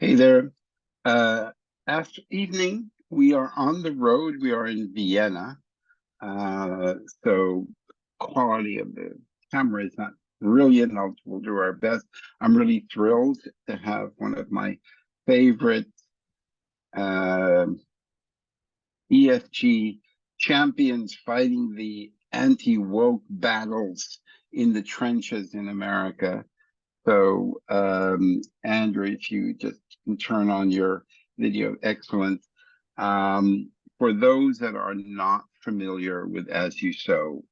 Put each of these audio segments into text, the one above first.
Hey there. After evening, we are on the road. We are in Vienna. Uh, so quality of the camera is not brilliant. We'll do our best. I'm really thrilled to have one of my favorite uh, ESG champions fighting the anti-woke battles in the trenches in America. So, Andrew, if you just can turn on your video, excellent. For those that are not familiar with As You Sow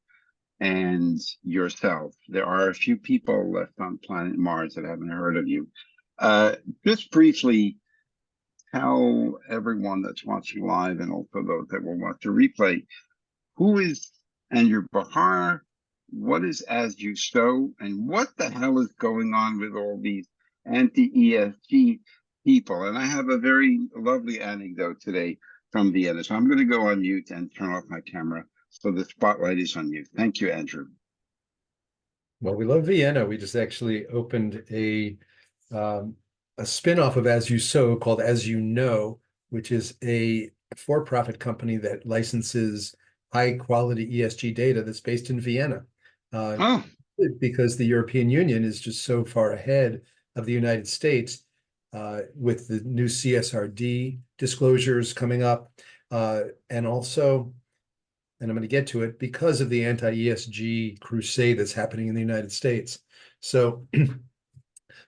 and yourself, there are a few people left on planet Mars that haven't heard of you. Uh, just briefly tell everyone that's watching live and also those that will watch the replay, who is Andrew Behar? What is As You Sow? And what the hell is going on with all these anti-ESG people? And I have a very lovely anecdote today from Vienna. So I'm going to go on mute and turn off my camera so the spotlight is on you. Thank you, Andrew. Well, we love Vienna. We just actually opened um, a spin-off of As You Sow called As You Know, which is a for-profit company that licenses high-quality ESG data that's based in Vienna. Uh, Oh, because the European Union is just so far ahead of the United States with the new CSRD disclosures coming up, and also, and I'm going to get to it, because of the anti-ESG crusade that's happening in the United States. So,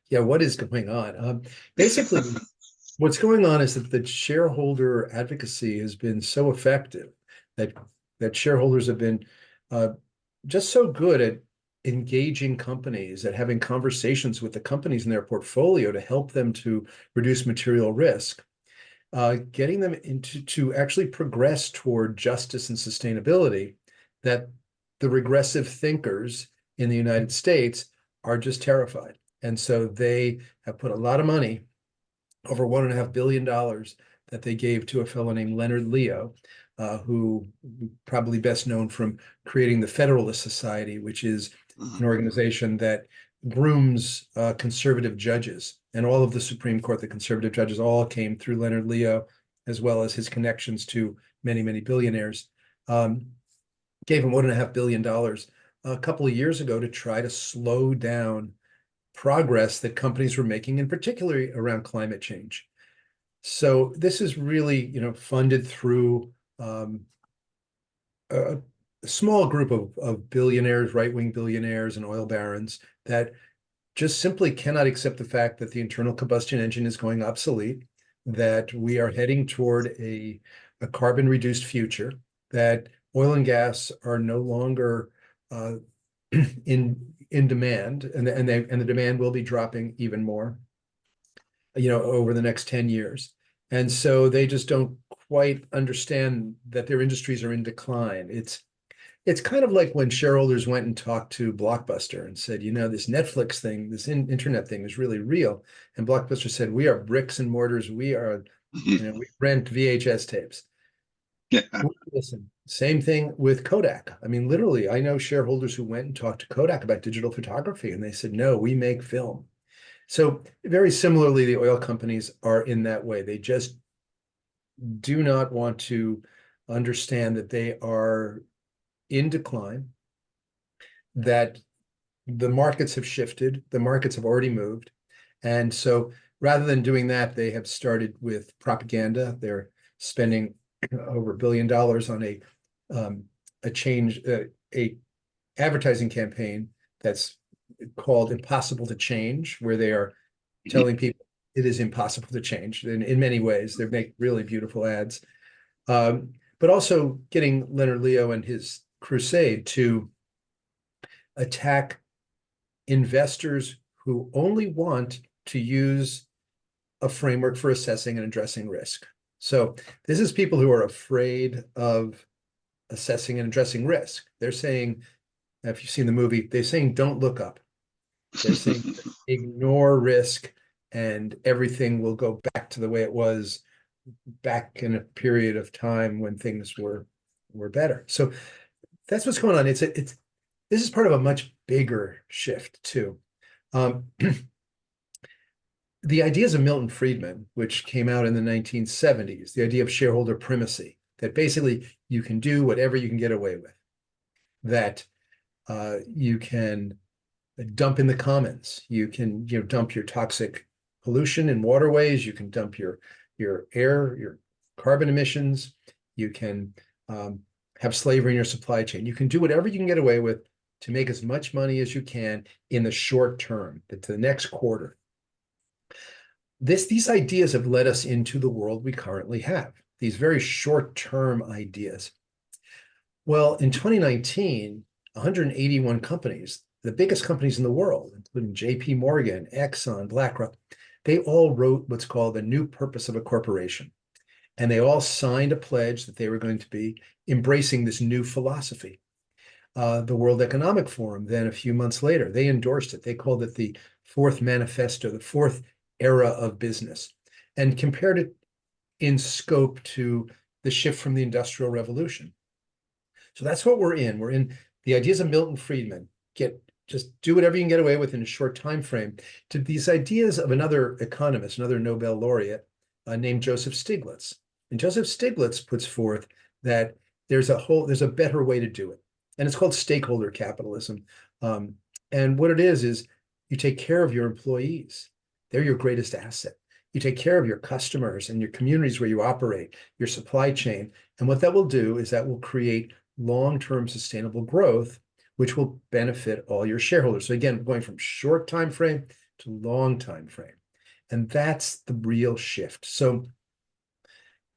yeah, what is going on? Basically, what's going on is that the shareholder advocacy has been so effective that shareholders have been uh, just so good at engaging companies, at having conversations with the companies in their portfolio to help them to reduce material risk, getting them into to actually progress toward justice and sustainability, that the regressive thinkers in the United States are just terrified. And so they have put a lot of money, over $1.5 billion, that they gave to a fellow named Leonard Leo, who probably best known from creating the Federalist Society, which is an organization that grooms conservative judges. And all of the Supreme Court, the conservative judges, all came through Leonard Leo, as well as his connections to many, many billionaires. Gave him $1.5 billion a couple of years ago to try to slow down progress that companies were making, and particularly around climate change. So this is really, funded through a small group of billionaires, right-wing billionaires and oil barons that just simply cannot accept the fact that the internal combustion engine is going obsolete, that we are heading toward a carbon-reduced future, that oil and gas are no longer in demand, and the demand will be dropping even more, over the next 10 years. And so they just don't quite understand that their industries are in decline. It's kind of like when shareholders went and talked to Blockbuster and said, this Netflix thing, this internet thing is really real. And Blockbuster said, we are bricks and mortars. We we rent VHS tapes. yeah. Listen, same thing with Kodak. I mean, literally, I know shareholders who went and talked to Kodak about digital photography, and they said, no, we make film. So very similarly, the oil companies are in that way. They just do not want to understand that they are in decline, that the markets have shifted, the markets have already moved. And so rather than doing that, they have started with propaganda. They're spending over $1 billion on a advertising campaign that's called Impossible to Change, where they are telling people it is impossible to change. And in many ways, they make really beautiful ads. But also getting Leonard Leo and his crusade to attack investors who only want to use a framework for assessing and addressing risk. So this is people who are afraid of assessing and addressing risk. They're saying, if you've seen the movie, they're saying, don't look up. They're saying, ignore risk and everything will go back to the way it was back in a period of time when things were better. So that's what's going on. This is part of a much bigger shift too. the ideas of Milton Friedman, which came out in the 1970s, the idea of shareholder primacy, that basically you can do whatever you can get away with, that you can dump in the commons, you can dump your toxic pollution in waterways, you can dump your air, your carbon emissions, you can have slavery in your supply chain. You can do whatever you can get away with to make as much money as you can in the short term, to the next quarter. These ideas have led us into the world we currently have, these very short-term ideas. Well, in 2019, 181 companies, the biggest companies in the world, including JP Morgan, Exxon, BlackRock, they all wrote what's called the new purpose of a corporation. And they all signed a pledge that they were going to be embracing this new philosophy. The World Economic Forum, then a few months later, they endorsed it. They called it the fourth manifesto, the fourth era of business, and compared it in scope to the shift from the Industrial Revolution. So that's what we're in. We're in the ideas of Milton Friedman. Just do whatever you can get away with in a short time frame, to these ideas of another economist, another Nobel laureate named Joseph Stiglitz. And Joseph Stiglitz puts forth that there's a better way to do it. And it's called stakeholder capitalism. And what it is you take care of your employees. They're your greatest asset. You take care of your customers and your communities where you operate, your supply chain. And what that will do is that will create long-term sustainable growth, which will benefit all your shareholders. So again, going from short time frame to long time frame. And that's the real shift. So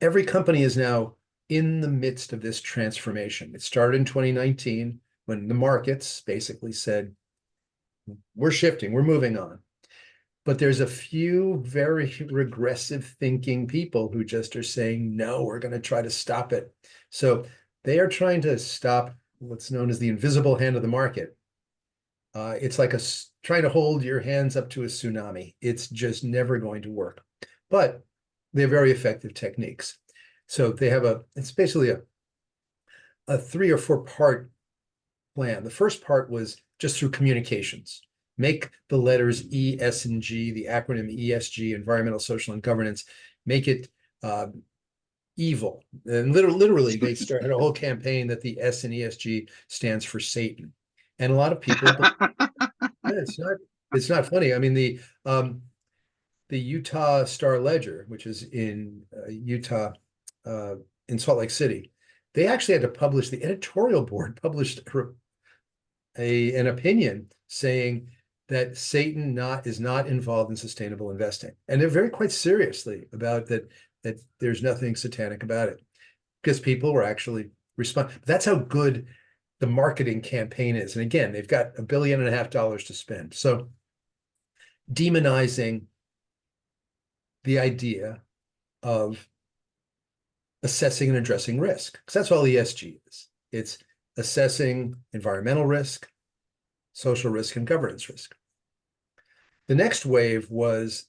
every company is now in the midst of this transformation. It started in 2019 when the markets basically said, we're shifting, we're moving on. But there's a few very regressive thinking people who just are saying, no, we're going to try to stop it. So they are trying to stop what's known as the invisible hand of the market. It's like trying to hold your hands up to a tsunami. It's just never going to work. But they're very effective techniques. So they have it's basically a 3 or 4 part plan. The first part was just through communications. Make the letters E, S, and G, the acronym ESG, environmental, social, and governance, make it evil. And literally, they started a whole campaign that the S in ESG stands for Satan. And a lot of people, it's not funny. I mean, the Utah Star Ledger, which is in Utah, in Salt Lake City, they actually had to publish, the editorial board published an opinion saying that Satan is not involved in sustainable investing. And they're very quite seriously about that there's nothing satanic about it, because people were actually responding. That's how good the marketing campaign is. And again, they've got $1.5 billion to spend. So demonizing the idea of assessing and addressing risk, because that's all ESG is. It's assessing environmental risk, social risk, and governance risk. The next wave was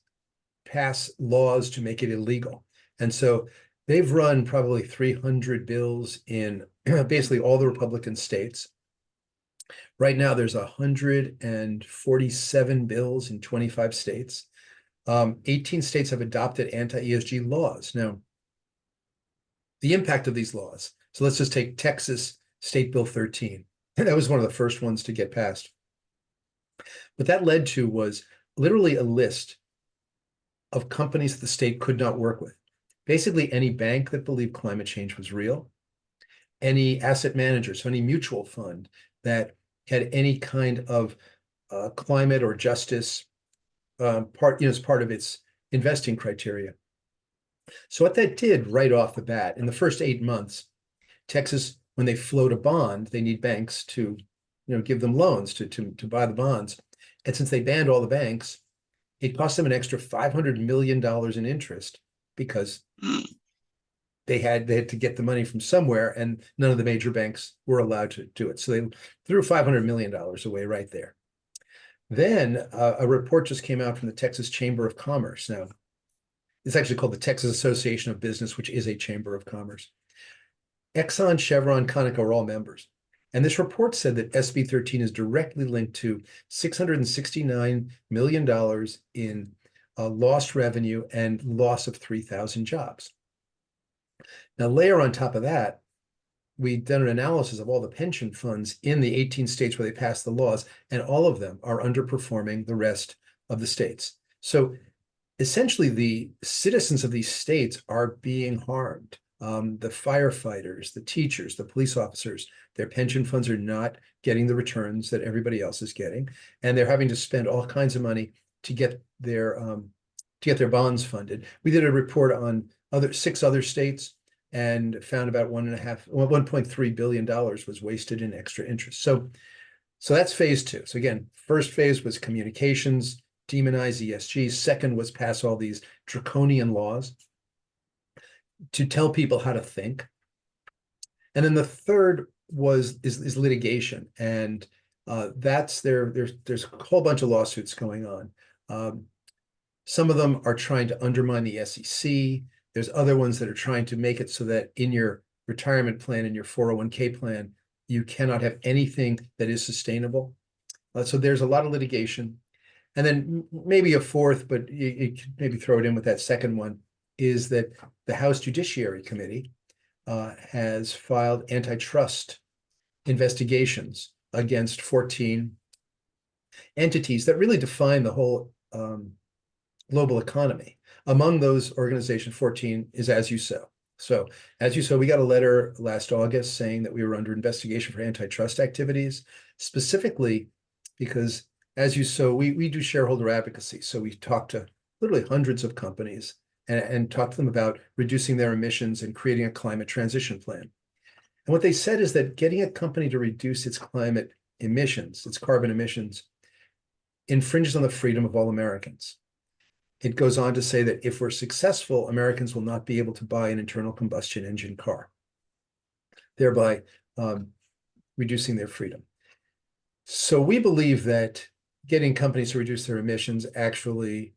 pass laws to make it illegal. And so they've run probably 300 bills in basically all the Republican states. Right now, there's 147 bills in 25 states. 18 states have adopted anti-ESG laws. Now, the impact of these laws. So let's just take Texas State Bill 13. That was one of the first ones to get passed. What that led to was literally a list of companies that the state could not work with. Basically, any bank that believed climate change was real, any asset manager, so any mutual fund that had any kind of climate or justice as part of its investing criteria. So what that did right off the bat, in the first 8 months, Texas, when they float a bond, they need banks to give them loans to buy the bonds. And since they banned all the banks, it cost them an extra $500 million in interest, because they had to get the money from somewhere, and none of the major banks were allowed to do it. So they threw $500 million away right there. Then a report just came out from the Texas Chamber of Commerce. Now, it's actually called the Texas Association of Business, which is a chamber of commerce. Exxon, Chevron, Conoco are all members. And this report said that SB 13 is directly linked to $669 million in lost revenue, and loss of 3,000 jobs. Now, layer on top of that, we've done an analysis of all the pension funds in the 18 states where they passed the laws, and all of them are underperforming the rest of the states. So essentially, the citizens of these states are being harmed. The firefighters, the teachers, the police officers, their pension funds are not getting the returns that everybody else is getting, and they're having to spend all kinds of money to get their bonds funded. We did a report on 6 other states and found about $1.3 billion was wasted in extra interest. So that's phase 2. So again, first phase was communications, demonize ESG. Second was pass all these draconian laws to tell people how to think. And then the third is litigation, and there's a whole bunch of lawsuits going on. Some of them are trying to undermine the SEC. There's other ones that are trying to make it so that in your retirement plan, in your 401k plan, you cannot have anything that is sustainable. So there's a lot of litigation. And then maybe a fourth, but you could maybe throw it in with that second one, is that the House Judiciary Committee has filed antitrust investigations against 14 entities that really define the whole global economy. Among those organizations, 14 is As You Sow. So As You Sow, we got a letter last August saying that we were under investigation for antitrust activities, specifically because As You Sow, we do shareholder advocacy. So we talk to literally hundreds of companies and talk to them about reducing their emissions and creating a climate transition plan. And what they said is that getting a company to reduce its climate emissions, its carbon emissions, infringes on the freedom of all Americans. It goes on to say that if we're successful, Americans will not be able to buy an internal combustion engine car, thereby reducing their freedom. So we believe that getting companies to reduce their emissions actually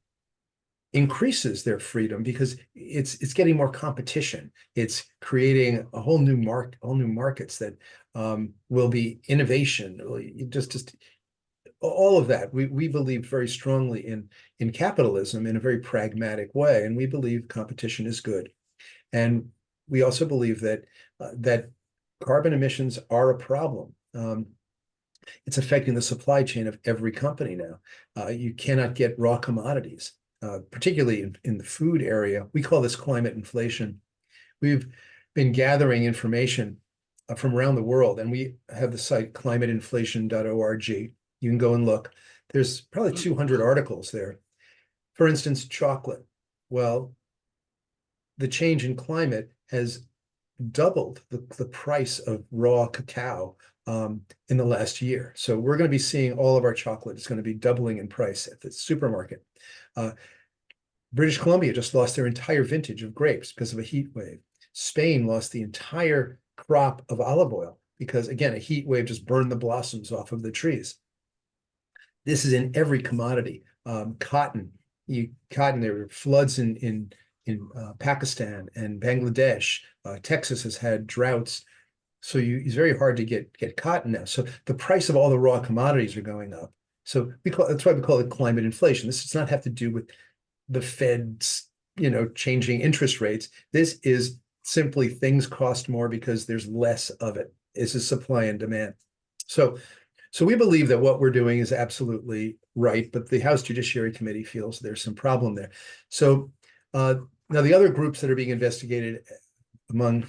increases their freedom because it's getting more competition. It's creating a whole new markets that will be innovation, just all of that. We believe very strongly in capitalism in a very pragmatic way, and we believe competition is good. And we also believe that that carbon emissions are a problem. It's affecting the supply chain of every company now. You cannot get raw commodities, particularly in the food area. We call this climate inflation. We've been gathering information from around the world, and we have the site climateinflation.org. You can go and look. There's probably 200 articles there. For instance, chocolate. Well, the change in climate has doubled the price of raw cacao in the last year. So we're going to be seeing all of our chocolate is going to be doubling in price at the supermarket. British Columbia just lost their entire vintage of grapes because of a heat wave. Spain lost the entire crop of olive oil because, again, a heat wave just burned the blossoms off of the trees. This is in every commodity. Cotton, there were floods in Pakistan and Bangladesh. Texas has had droughts. So it's very hard to get cotton now. So the price of all the raw commodities are going up. So that's why we call it climate inflation. This does not have to do with the Fed's, changing interest rates. This is simply things cost more because there's less of it. It's a supply and demand. So we believe that what we're doing is absolutely right, but the House Judiciary Committee feels there's some problem there. So now the other groups that are being investigated among,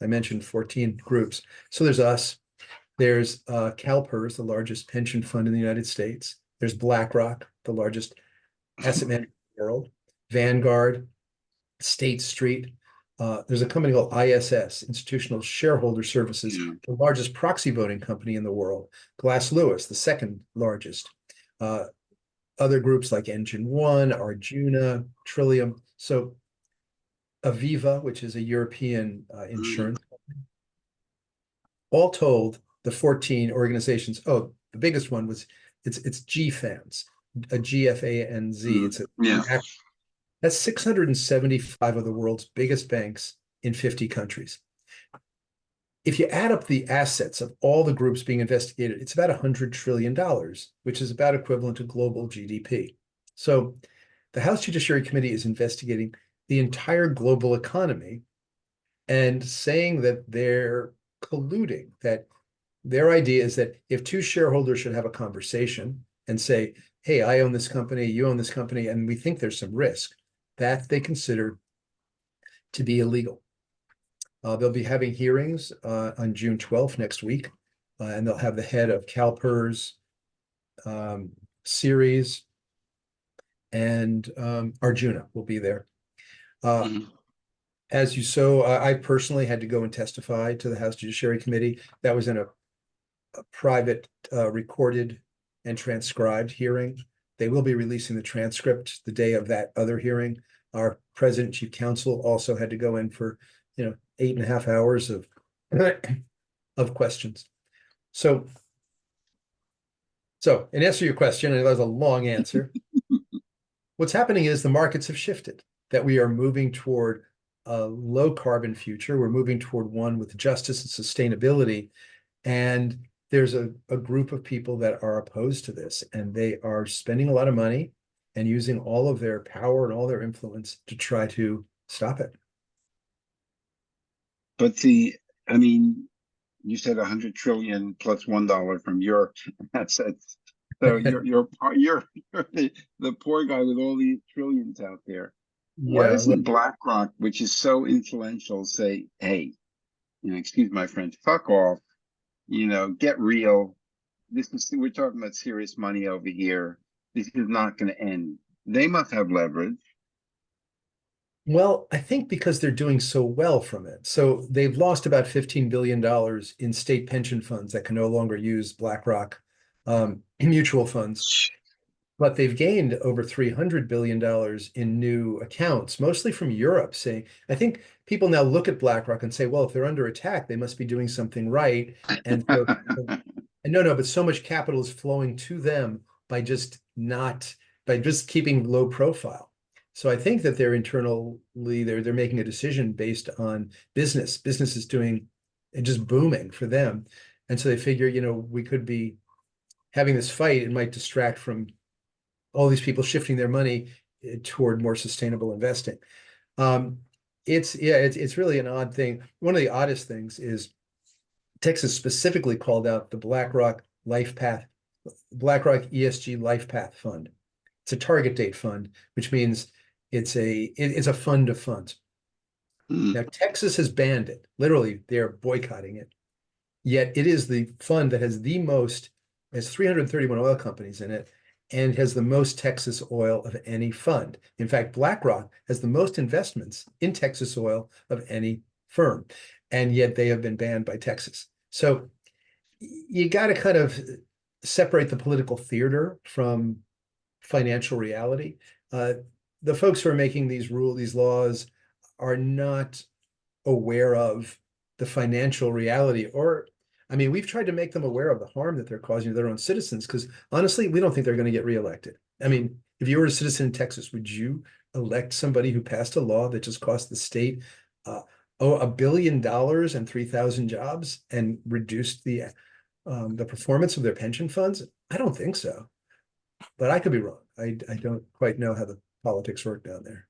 I mentioned 14 groups. So there's us. There's CalPERS, the largest pension fund in the United States. There's BlackRock, the largest asset manager in the world. Vanguard, State Street. There's a company called ISS, Institutional Shareholder Services, the largest proxy voting company in the world. Glass Lewis, the second largest. Other groups like Engine One, Arjuna, Trillium. So Aviva, which is a European insurance company. All told, the 14 organizations. Oh, the biggest one was it's GFANZ, a GFANZ. That's 675 of the world's biggest banks in 50 countries. If you add up the assets of all the groups being investigated, it's about $100 trillion, which is about equivalent to global GDP. So the House Judiciary Committee is investigating the entire global economy and saying that they're colluding, that their idea is that if two shareholders should have a conversation and say, hey, I own this company, you own this company, and we think there's some risk, that they consider to be illegal. They'll be having hearings on June 12th next week, and they'll have the head of CalPERS series, and Arjuna will be there. Mhm. As You Sow, I personally had to go and testify to the House Judiciary Committee. That was in a private recorded and transcribed hearing. They will be releasing the transcript the day of that other hearing. Our president, chief counsel, also had to go in for 8.5 hours of of questions. So in answer to your question, and that was a long answer, what's happening is the markets have shifted, that we are moving toward a low carbon future. We're moving toward one with justice and sustainability. And there's a group of people that are opposed to this, and they are spending a lot of money and using all of their power and all their influence to try to stop it. But you said 100 trillion plus $1 from your assets. So you're the poor guy with all these trillions out there. Why Yeah, well, doesn't BlackRock, which is so influential, say, hey, excuse my French, fuck off, get real. We're talking about serious money over here. This is not going to end. They must have leverage. I think because they're doing so well from it. So they've lost about $15 billion in state pension funds that can no longer use BlackRock mutual funds. But they've gained over $300 billion in new accounts, mostly from Europe, saying, I think people now look at BlackRock and say, well, if they're under attack, they must be doing something right. And so, and no, but so much capital is flowing to them by just keeping low profile. So I think that they're they're making a decision based on business. Business is doing just booming for them. And so they figure, we could be having this fight, it might distract from all these people shifting their money toward more sustainable investing. It's really an odd thing. One of the oddest things is Texas specifically called out the BlackRock ESG Life Path Fund. It's a target date fund, which means it's a fund of funds. Hmm. Now, Texas has banned it. Literally, they're boycotting it. Yet it is the fund that has 331 oil companies in it, and has the most Texas oil of any fund. In fact, BlackRock has the most investments in Texas oil of any firm, and yet they have been banned by Texas. So you got to kind of separate the political theater from financial reality. The folks who are making these laws are not aware of the financial reality, we've tried to make them aware of the harm that they're causing to their own citizens, because honestly, we don't think they're going to get reelected. If you were a citizen in Texas, would you elect somebody who passed a law that just cost the state $1 billion and 3,000 jobs and reduced the performance of their pension funds? I don't think so, but I could be wrong. I don't quite know how the politics work down there.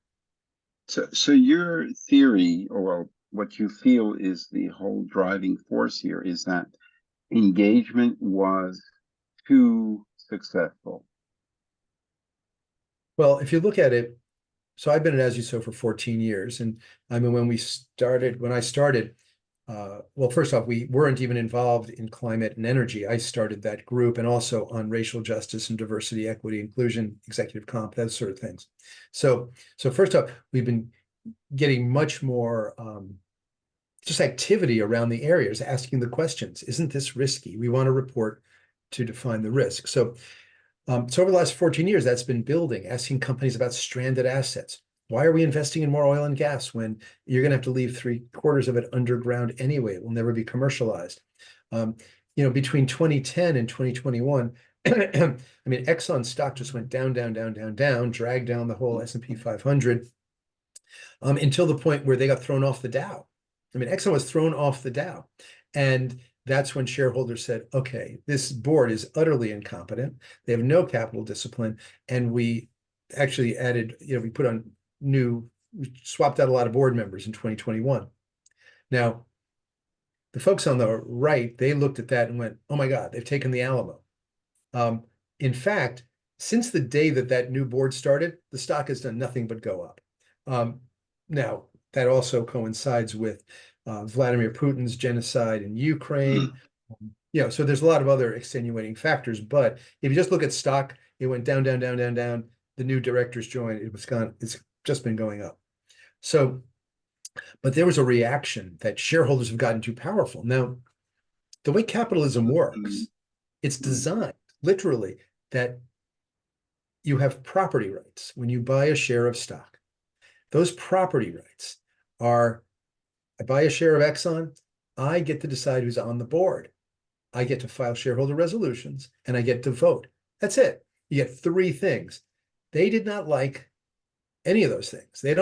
So your theory, or what you feel is the whole driving force here, is that engagement was too successful. Well, if you look at it, so I've been at As You Sow for 14 years. And when I started, well, first off, we weren't even involved in climate and energy. I started that group, and also on racial justice and diversity, equity, inclusion, executive comp, those sort of things. So first off, we've been getting much more just activity around the areas, asking the questions. Isn't this risky? We want to report to define the risk. So over the last 14 years, that's been building, asking companies about stranded assets. Why are we investing in more oil and gas when you're going to have to leave 3/4 of it underground anyway? It will never be commercialized. Between 2010 and 2021, Exxon stock just went down, dragged down the whole S&P 500 until the point where they got thrown off the Dow. Exxon was thrown off the Dow. And that's when shareholders said, okay, this board is utterly incompetent. They have no capital discipline. And actually added, we put on we swapped out a lot of board members in 2021. Now, the folks on the right, they looked at that and went, oh my God, they've taken the Alamo. In fact, since the day that new board started, the stock has done nothing but go up. Now, that also coincides with Vladimir Putin's genocide in Ukraine. So there's a lot of other extenuating factors, but if you just look at stock, it went down, down, down, down, down. The new directors joined, it's just been going up. So, but there was a reaction that shareholders have gotten too powerful. Now, the way capitalism works, it's designed literally that you have property rights when you buy a share of stock. Those property rights are, I buy a share of Exxon, I get to decide who's on the board. I get to file shareholder resolutions, and I get to vote. That's it. You get three things. They did not like any of those things. They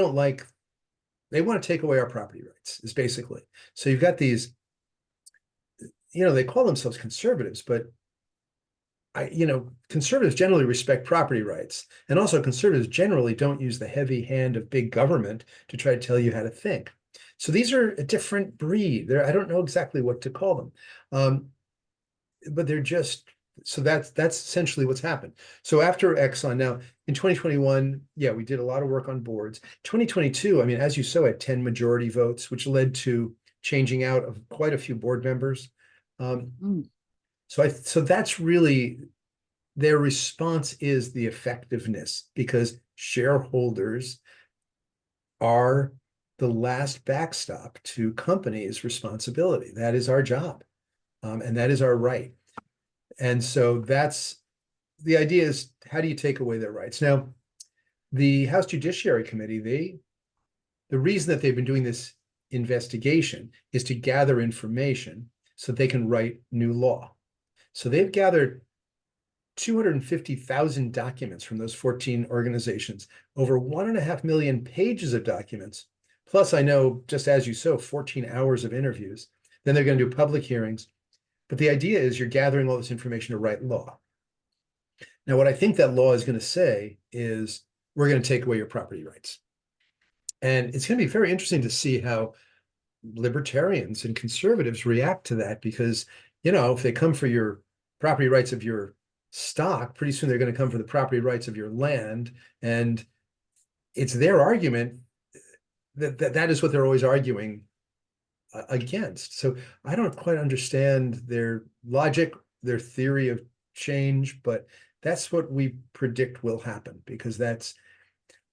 want to take away our property rights, is basically. So you've got these, they call themselves conservatives, but conservatives generally respect property rights. And also conservatives generally don't use the heavy hand of big government to try to tell you how to think. So these are a different breed. I don't know exactly what to call them. But they're just, so that's essentially what's happened. So after Exxon, now in 2021, we did a lot of work on boards. 2022, I mean, As You Sow had 10 majority votes, which led to changing out of quite a few board members. So that's really, their response is the effectiveness, because shareholders are the last backstop to companies' responsibility. That is our job. And that is our right. And so that's the idea, is how do you take away their rights? Now, the House Judiciary Committee, the reason that they've been doing this investigation is to gather information so they can write new law. So they've gathered 250,000 documents from those 14 organizations, over 1.5 million pages of documents. Plus, I know, just As You Sow, 14 hours of interviews. Then they're going to do public hearings. But the idea is you're gathering all this information to write law. Now, what I think that law is going to say is, we're going to take away your property rights. And it's going to be very interesting to see how libertarians and conservatives react to that, because, if they come for your property rights of your stock, pretty soon they're going to come for the property rights of your land. And it's their argument that is what they're always arguing against. So I don't quite understand their logic, their theory of change, but that's what we predict will happen, because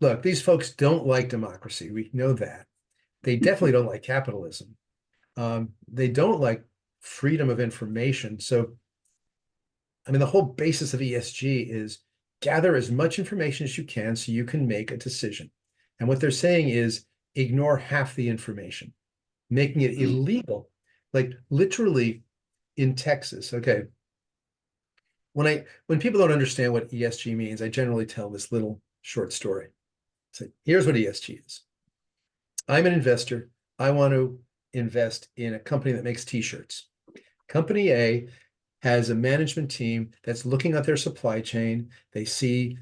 look, these folks don't like democracy. We know that. They definitely don't like capitalism. They don't like freedom of information. So, I mean, the whole basis of ESG is gather as much information as you can so you can make a decision. And what they're saying is ignore half the information, making it illegal. Like literally in Texas, okay. When people don't understand what ESG means, I generally tell this little short story. So here's what ESG is. I'm an investor. I want to invest in a company that makes t-shirts. Company A has a management team that's looking at their supply chain. They see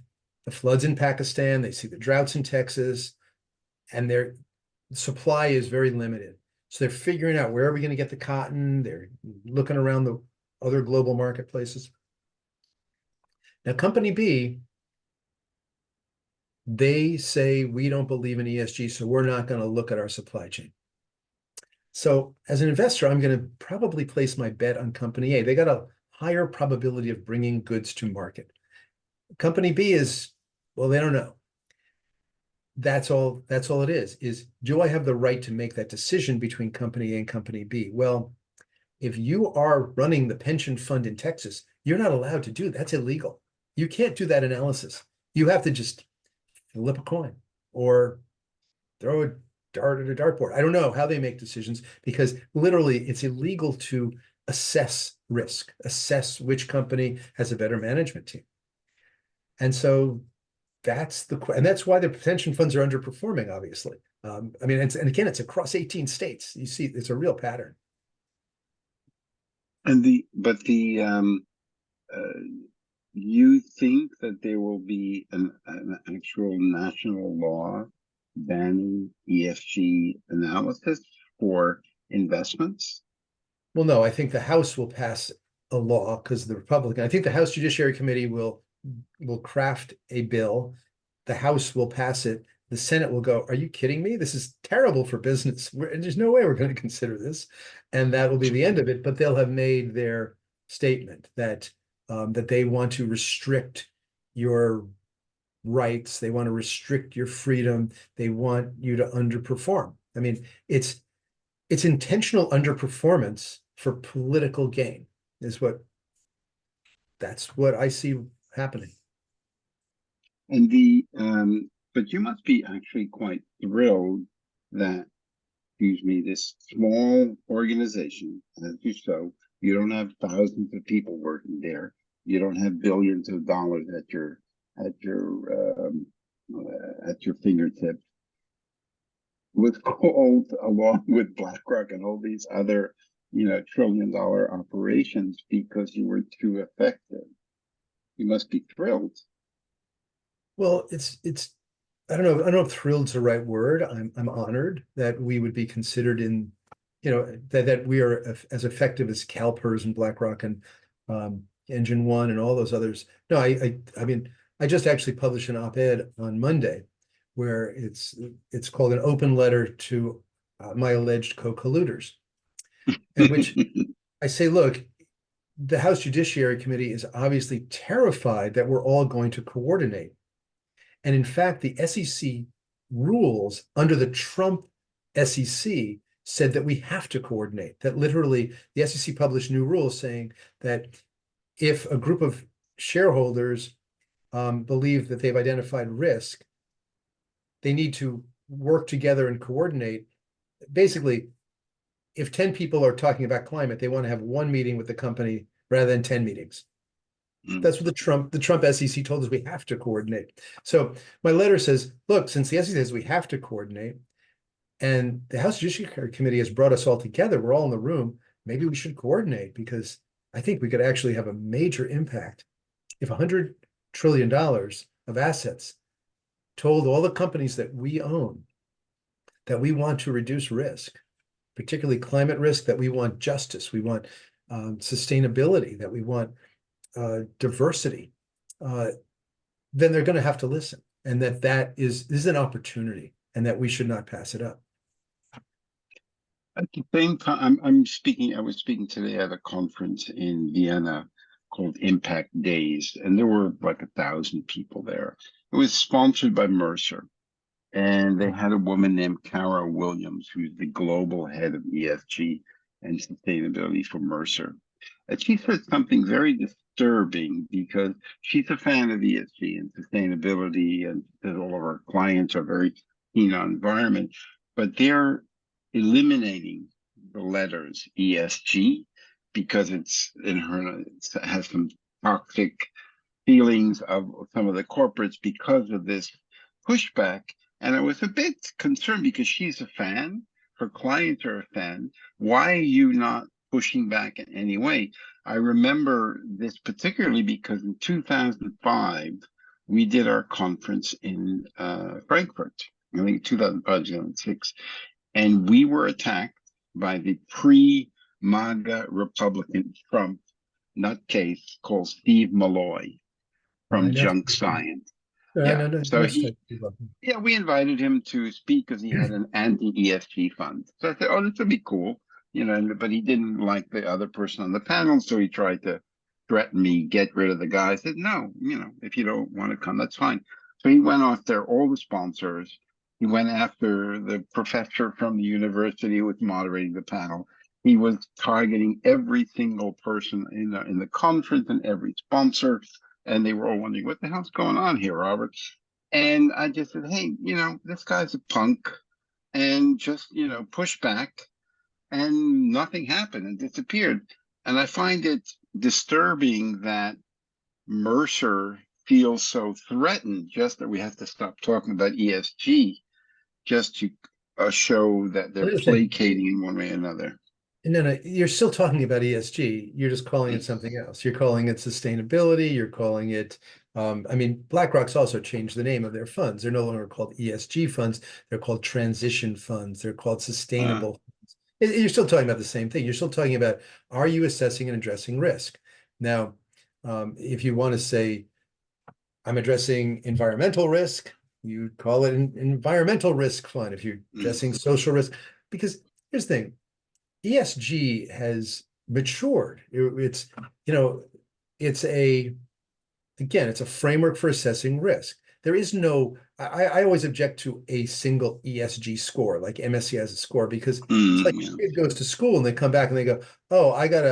the floods in Pakistan, they see the droughts in Texas, and their supply is very limited. So they're figuring out, where are we going to get the cotton? They're looking around the other global marketplaces. Now, Company B, they say, we don't believe in ESG, so we're not going to look at our supply chain. So as an investor, I'm going to probably place my bet on Company A. They got a higher probability of bringing goods to market. Company B is, well, they don't know. That's all it is do I have the right to make that decision between Company A and Company B? Well, if you are running the pension fund in Texas, you're not allowed to do that. That's illegal. You can't do that analysis. You have to just flip a coin or throw a dart at a dartboard. I don't know how they make decisions, because literally it's illegal to assess risk, assess which company has a better management team. And so that's why the pension funds are underperforming, obviously. I mean, and again, it's across 18 states. You see, it's a real pattern. And the you think that there will be an actual national law banning ESG analysis for investments? Well, no, I think the House will pass a law because the Republican, I think the House Judiciary Committee will craft a bill. The House will pass it. The Senate will go, are you kidding me? This is terrible for business. There's no way we're going to consider this. And that will be the end of it. But they'll have made their statement that that they want to restrict your rights. They want to restrict your freedom. They want you to underperform. I mean, it's intentional underperformance for political gain is that's what I see happening. And but you must be actually quite thrilled that, excuse me, this small organization, As You Sow, you don't have thousands of people working there. You don't have billions of dollars at your at your fingertips. It was called, along with BlackRock and all these other, trillion-dollar operations, because you were too effective. You must be thrilled. Well, it's I don't know if thrilled's the right word. I'm honored that we would be considered in, that we are as effective as CalPERS and BlackRock and Engine One and all those others. No, I mean, I just actually published an op-ed on Monday where it's called an open letter to my alleged co-colluders, in which I say, look, the House Judiciary Committee is obviously terrified that we're all going to coordinate. And in fact, the SEC rules under the Trump SEC said that we have to coordinate, that literally the SEC published new rules saying that if a group of shareholders believe that they've identified risk, they need to work together and coordinate. Basically, if 10 people are talking about climate, they want to have one meeting with the company rather than 10 meetings. That's what the Trump SEC told us we have to coordinate. So my letter says, look, since the SEC says we have to coordinate, and the House Judiciary Committee has brought us all together, we're all in the room, maybe we should coordinate, because I think we could actually have a major impact if $100 trillion of assets told all the companies that we own that we want to reduce risk, particularly climate risk, that we want justice, we want sustainability, that we want diversity, then they're going to have to listen, and that is an opportunity, and that we should not pass it up. At the same time, I was speaking today at a conference in Vienna called Impact Days, and there were like 1,000 people there. It was sponsored by Mercer, and they had a woman named Cara Williams, who's the global head of ESG and sustainability for Mercer. And she said something very disturbing, because she's a fan of ESG and sustainability, and that all of our clients are very keen on environment, but they're eliminating the letters ESG because it has some toxic feelings of some of the corporates because of this pushback. And I was a bit concerned, because she's a fan, her clients are a fan. Why are you not pushing back in any way? I remember this particularly because in 2005, we did our conference in Frankfurt, I think 2005, 2006, and we were attacked by the pre-MAGA Republican Trump nutcase called Steve Malloy from Junk Science. Yeah, so we invited him to speak because he had an anti-ESG fund. So I said, oh, this would be cool, but he didn't like the other person on the panel, so he tried to threaten me, get rid of the guy. I said, no, if you don't want to come, that's fine. So he went after all the sponsors. He went after the professor from the university who was moderating the panel. He was targeting every single person in the conference and every sponsor. And they were all wondering, what the hell's going on here, Robert? And I just said, hey, this guy's a punk, and just, push back. And nothing happened and disappeared. And I find it disturbing that Mercer feels so threatened, just that we have to stop talking about ESG just to show that they're placating in one way or another. No, you're still talking about ESG. You're just calling it something else. You're calling it sustainability. You're calling it, I mean, BlackRock's also changed the name of their funds. They're no longer called ESG funds. They're called transition funds. They're called Uh, sustainable. You're still talking about the same thing. You're still talking about, are you assessing and addressing risk? Now, if you want to say, I'm addressing environmental risk, you call it an environmental risk fund. If you're mm, addressing social risk, because here's the thing, ESG has matured. It's, you know, it's a, again, it's a framework for assessing risk. There is no, I always object to a single ESG score, like MSCI has a score, because it's like yeah. a kid goes to school and they come back and they go, oh, I got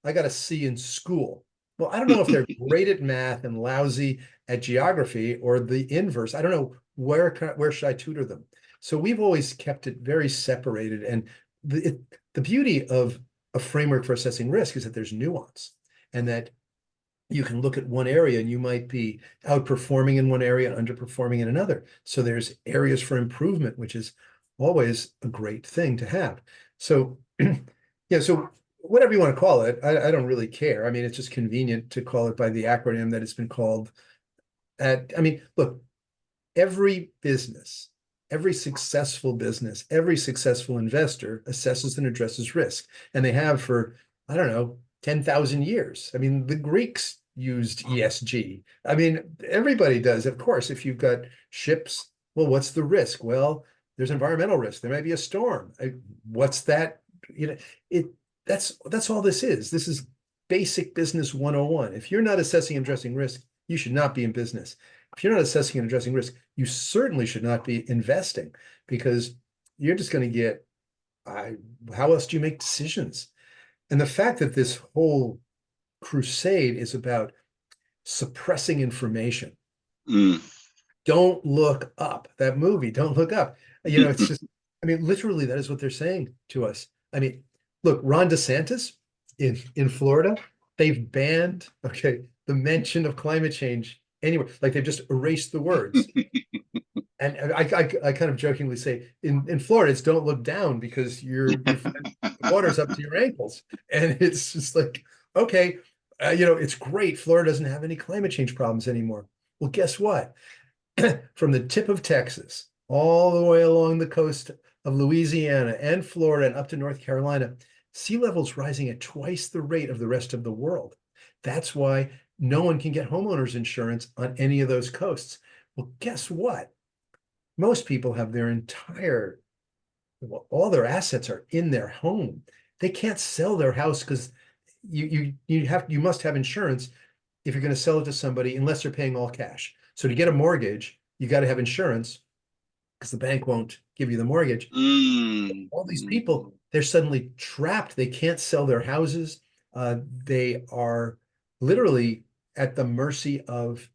a C in school. Well, I don't know if they're great at math and lousy at geography or the inverse. I don't know where should I tutor them. So we've always kept it very separated. And the beauty of a framework for assessing risk is that there's nuance and that you can look at one area and you might be outperforming in one area and underperforming in another. So there's areas for improvement, which is always a great thing to have. So, yeah, so whatever you want to call it, I don't really care. I mean, it's just convenient to call it by the acronym that it's been called. I mean, look, every business, every successful business, every successful investor assesses and addresses risk. And they have for, I don't know, 10,000 years. I mean, the Greeks used ESG. I mean, everybody does. Of course, if you've got ships, well, what's the risk? Well, there's environmental risk. There might be a storm. What's that? You know, it that's all this is. This is basic business 101. If you're not assessing and addressing risk, you should not be in business. If you're not assessing and addressing risk, you certainly should not be investing because you're just going to get, how else do you make decisions? And the fact that this whole crusade is about suppressing information. Mm. Don't look up. That movie, Don't Look Up. It's just, I mean, literally, that is what they're saying to us. I mean, look, Ron DeSantis in Florida, they've banned, okay, the mention of climate change anywhere. Like they've just erased the words. And I kind of jokingly say in Florida, it's don't look down because the water's up to your ankles. And it's just like, okay, it's great. Florida doesn't have any climate change problems anymore. Well, guess what? From the tip of Texas all the way along the coast of Louisiana and Florida and up to North Carolina, sea level's rising at twice the rate of the rest of the world. That's why no one can get homeowners insurance on any of those coasts. Well, guess what? Most people have all their assets are in their home. They can't sell their house because you must have insurance if you're going to sell it to somebody unless they're paying all cash. So to get a mortgage, you got to have insurance because the bank won't give you the mortgage. Mm. All these Mm. people, they're suddenly trapped. They can't sell their houses. They are literally at the mercy of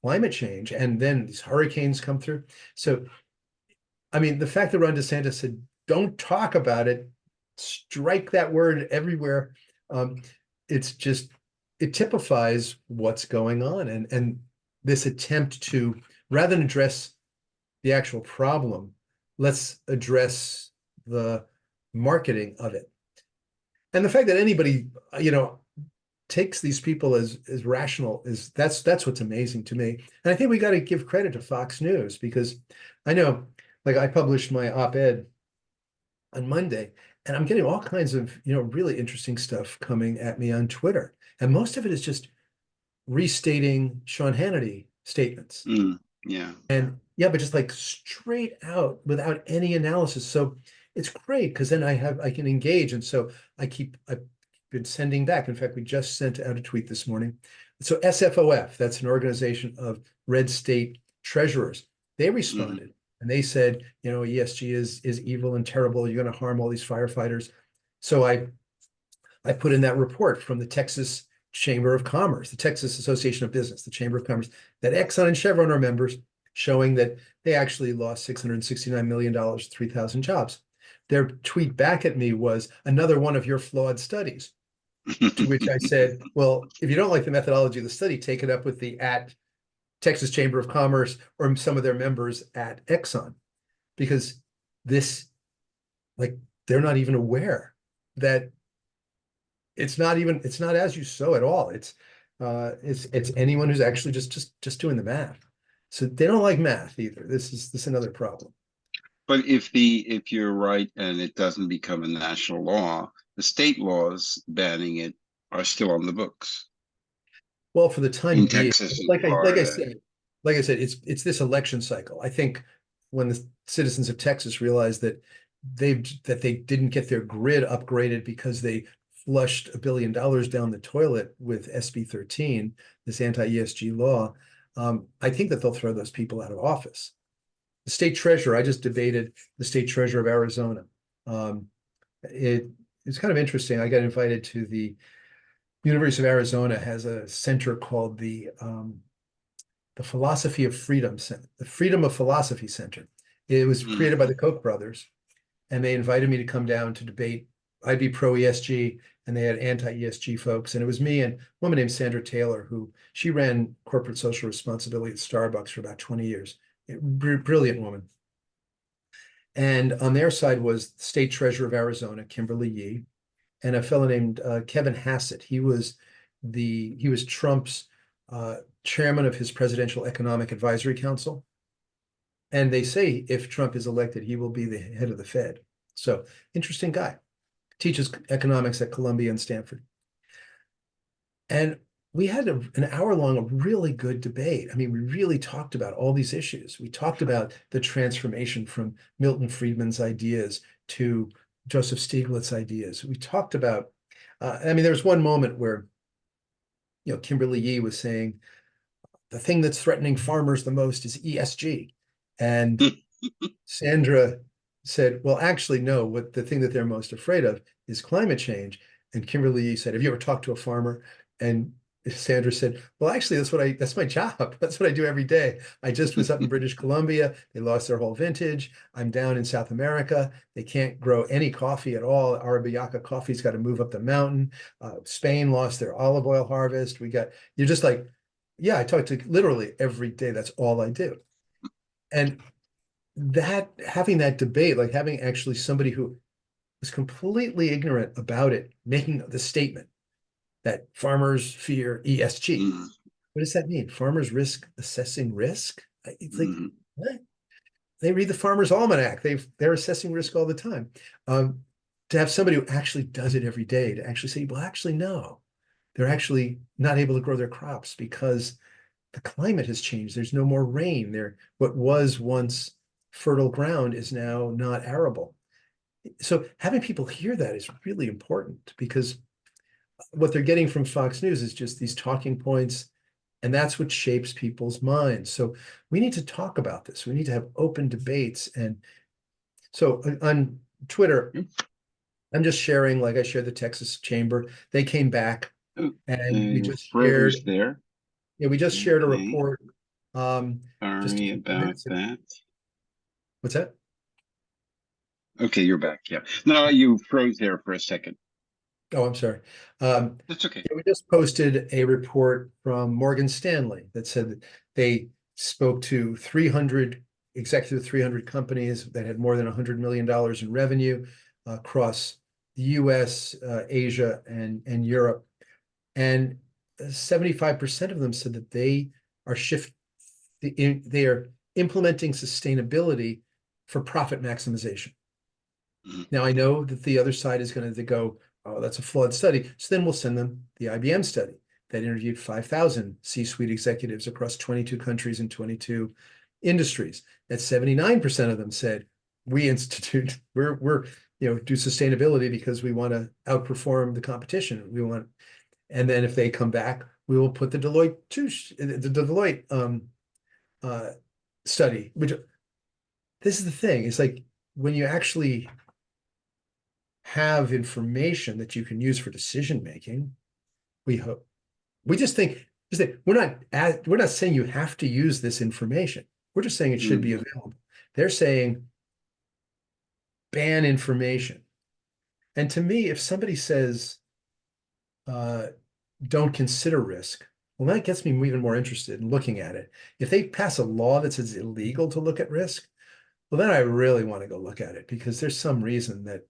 climate change. And then these hurricanes come through. So, I mean, the fact that Ron DeSantis said, don't talk about it, strike that word everywhere. Um, it's just, it typifies what's going on. And this attempt to, rather than address the actual problem, let's address the marketing of it. And the fact that anybody, takes these people as rational is that's what's amazing to me. And I think we got to give credit to Fox News because I know, like I published my op-ed on Monday, and I'm getting all kinds of really interesting stuff coming at me on Twitter, and most of it is just restating Sean Hannity statements. Mm. Yeah. And yeah, but just like straight out without any analysis. So it's great because then I can engage. And so I've been sending back. In fact, we just sent out a tweet this morning. So SFOF, that's an organization of red state treasurers. They Mm. responded and they said, ESG is evil and terrible. You're going to harm all these firefighters. So I put in that report from the Texas Chamber of Commerce, the Texas Association of Business, the Chamber of Commerce, that Exxon and Chevron are members, showing that they actually lost $669 million, 3,000 jobs. Their tweet back at me was another one of your flawed studies. To which I said, well, if you don't like the methodology of the study, take it up with the at Texas Chamber of Commerce or some of their members at Exxon, because this, like, they're not even aware that it's not as you sow at all. It's anyone who's actually just doing the math. So they don't like math either. This is another problem. But if you're right and it doesn't become a national law, the state laws banning it are still on the books Well, for the time in being, Texas and like I Florida. said, it's this election cycle. I think when the citizens of Texas realized that they didn't get their grid upgraded because they flushed $1 billion down the toilet with SB 13, this anti-ESG law, I think that they'll throw those people out of office. The state treasurer, I just debated the state treasurer of Arizona. Um, it's kind of interesting. I got invited to the University of Arizona has a center called the Philosophy of Freedom Center, the Freedom of Philosophy Center. It was created by Mhm. the Koch brothers, and they invited me to come down to debate. I'd be pro ESG, and they had anti ESG folks, and it was me and a woman named Sandra Taylor, who she ran corporate social responsibility at Starbucks for about 20 years. Brilliant woman. And on their side was the state treasurer of Arizona, Kimberly Yee, and a fellow named Kevin Hassett. He was Trump's chairman of his Presidential Economic Advisory Council. And they say if Trump is elected, he will be the head of the Fed. So interesting guy. Teaches economics at Columbia and Stanford. And we had an hour long, a really good debate. I mean, we really talked about all these issues. We talked about the transformation from Milton Friedman's ideas to Joseph Stiglitz ideas. We talked about, I mean, there was one moment where, Kimberly Yee was saying, the thing that's threatening farmers the most is ESG. And Sandra said, well, actually, no, what the thing that they're most afraid of is climate change. And Kimberly said, have you ever talked to a farmer? And Sandra said, well, actually, that's my job. That's what I do every day. I just was up in British Columbia. They lost their whole vintage. I'm down in South America. They can't grow any coffee at all. Arabica coffee's got to move up the mountain. Spain lost their olive oil harvest. You're just like, yeah, I talk to literally every day. That's all I do. And that having that debate, like having actually somebody who was completely ignorant about it, making the statement that farmers fear ESG. Mhm. What does that mean? Farmers risk assessing risk? It's like, Mhm. what? They read the Farmer's Almanac. They're assessing risk all the time. To have somebody who actually does it every day to actually say, well, actually, no, they're actually not able to grow their crops because the climate has changed. There's no more rain. What was once fertile ground is now not arable. So having people hear that is really important because what they're getting from Fox News is just these talking points, and that's what shapes people's minds. So we need to talk about this. We need to have open debates. And so on Twitter, I'm just sharing, like I shared the Texas Chamber. They came back Oh, and you froze there. we just shared a Okay. report just a Sorry few about minutes ago. that. What's that? Okay, you're back. Yeah. No, you froze there for a second. Oh, I'm sorry. Um, That's okay. yeah, we just posted a report from Morgan Stanley that said that they spoke to 300 executive 300 companies that had more than $100 million in revenue across the US, Asia, and Europe. And 75% of them said that they are implementing sustainability for profit maximization. Mhm. Now, I know that the other side is going to go, oh, that's a flawed study. So then we'll send them the IBM study that interviewed 5,000 C-suite executives across 22 countries and 22 industries. That 79% of them said, we're do sustainability because we want to outperform the competition. And then if they come back, we will put the Deloitte uh, study, which this is the thing. It's like when you actually have information that you can use for decision making, we hope we just think we're not saying you have to use this information. We're just saying it should be Mhm. available. They're saying ban information. And to me, if somebody says uh, don't consider risk, well, that gets me even more interested in looking at it. If they pass a law that says it's illegal to look at risk, well, then I really want to go look at it because there's some reason that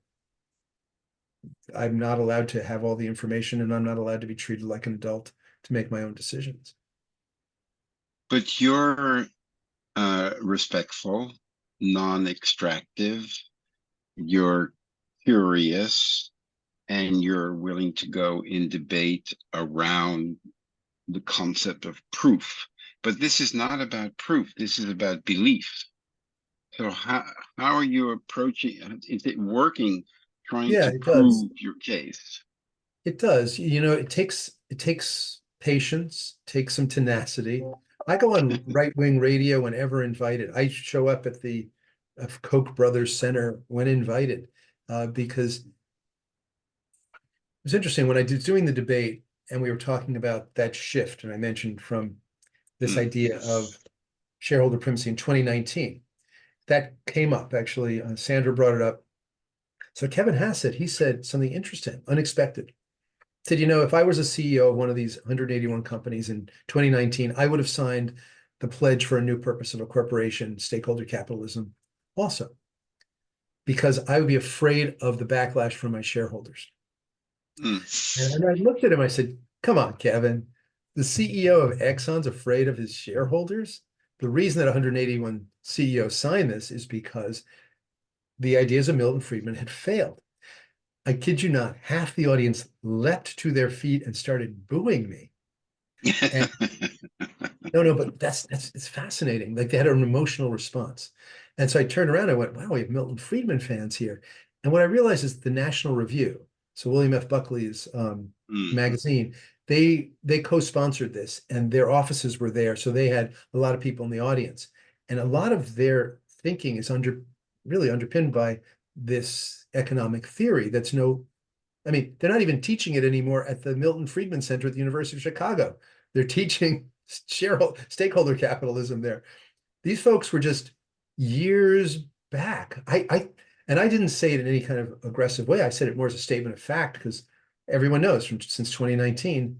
I'm not allowed to have all the information, and I'm not allowed to be treated like an adult to make my own decisions. But you're respectful, non-extractive, you're curious, and you're willing to go in debate around the concept of proof. But this is not about proof. This is about belief. So how are you approaching? Is it working, trying Yeah, to it does. prove your case? It does. It takes patience, takes some tenacity. I go on right-wing radio whenever invited. I show up at the Koch brothers Center when invited, because was interesting when I was doing the debate and we were talking about that shift, and I mentioned from this Mm. idea of shareholder primacy in 2019. That came up actually. Sandra brought it up. So Kevin Hassett, he said something interesting, unexpected. Said, if I was a CEO of one of these 181 companies in 2019, I would have signed the pledge for a new purpose of a corporation, stakeholder capitalism, also, because I would be afraid of the backlash from my shareholders. Mm. And I looked at him, I said, come on, Kevin, the CEO of Exxon's afraid of his shareholders? The reason that 181 CEOs signed this is because the ideas of Milton Friedman had failed. I kid you not, half the audience leapt to their feet and started booing me. And no, but that's it's fascinating. Like they had an emotional response. And so I turned around and I went, wow, we have Milton Friedman fans here. And what I realized is the National Review, so William F. Buckley's Mm. magazine, they co-sponsored this and their offices were there. So they had a lot of people in the audience. And a lot of their thinking is really underpinned by this economic theory that's they're not even teaching it anymore at the Milton Friedman Center at the University of Chicago. They're teaching stakeholder capitalism there. These folks were just years back. I didn't say it in any kind of aggressive way. I said it more as a statement of fact because everyone knows since 2019,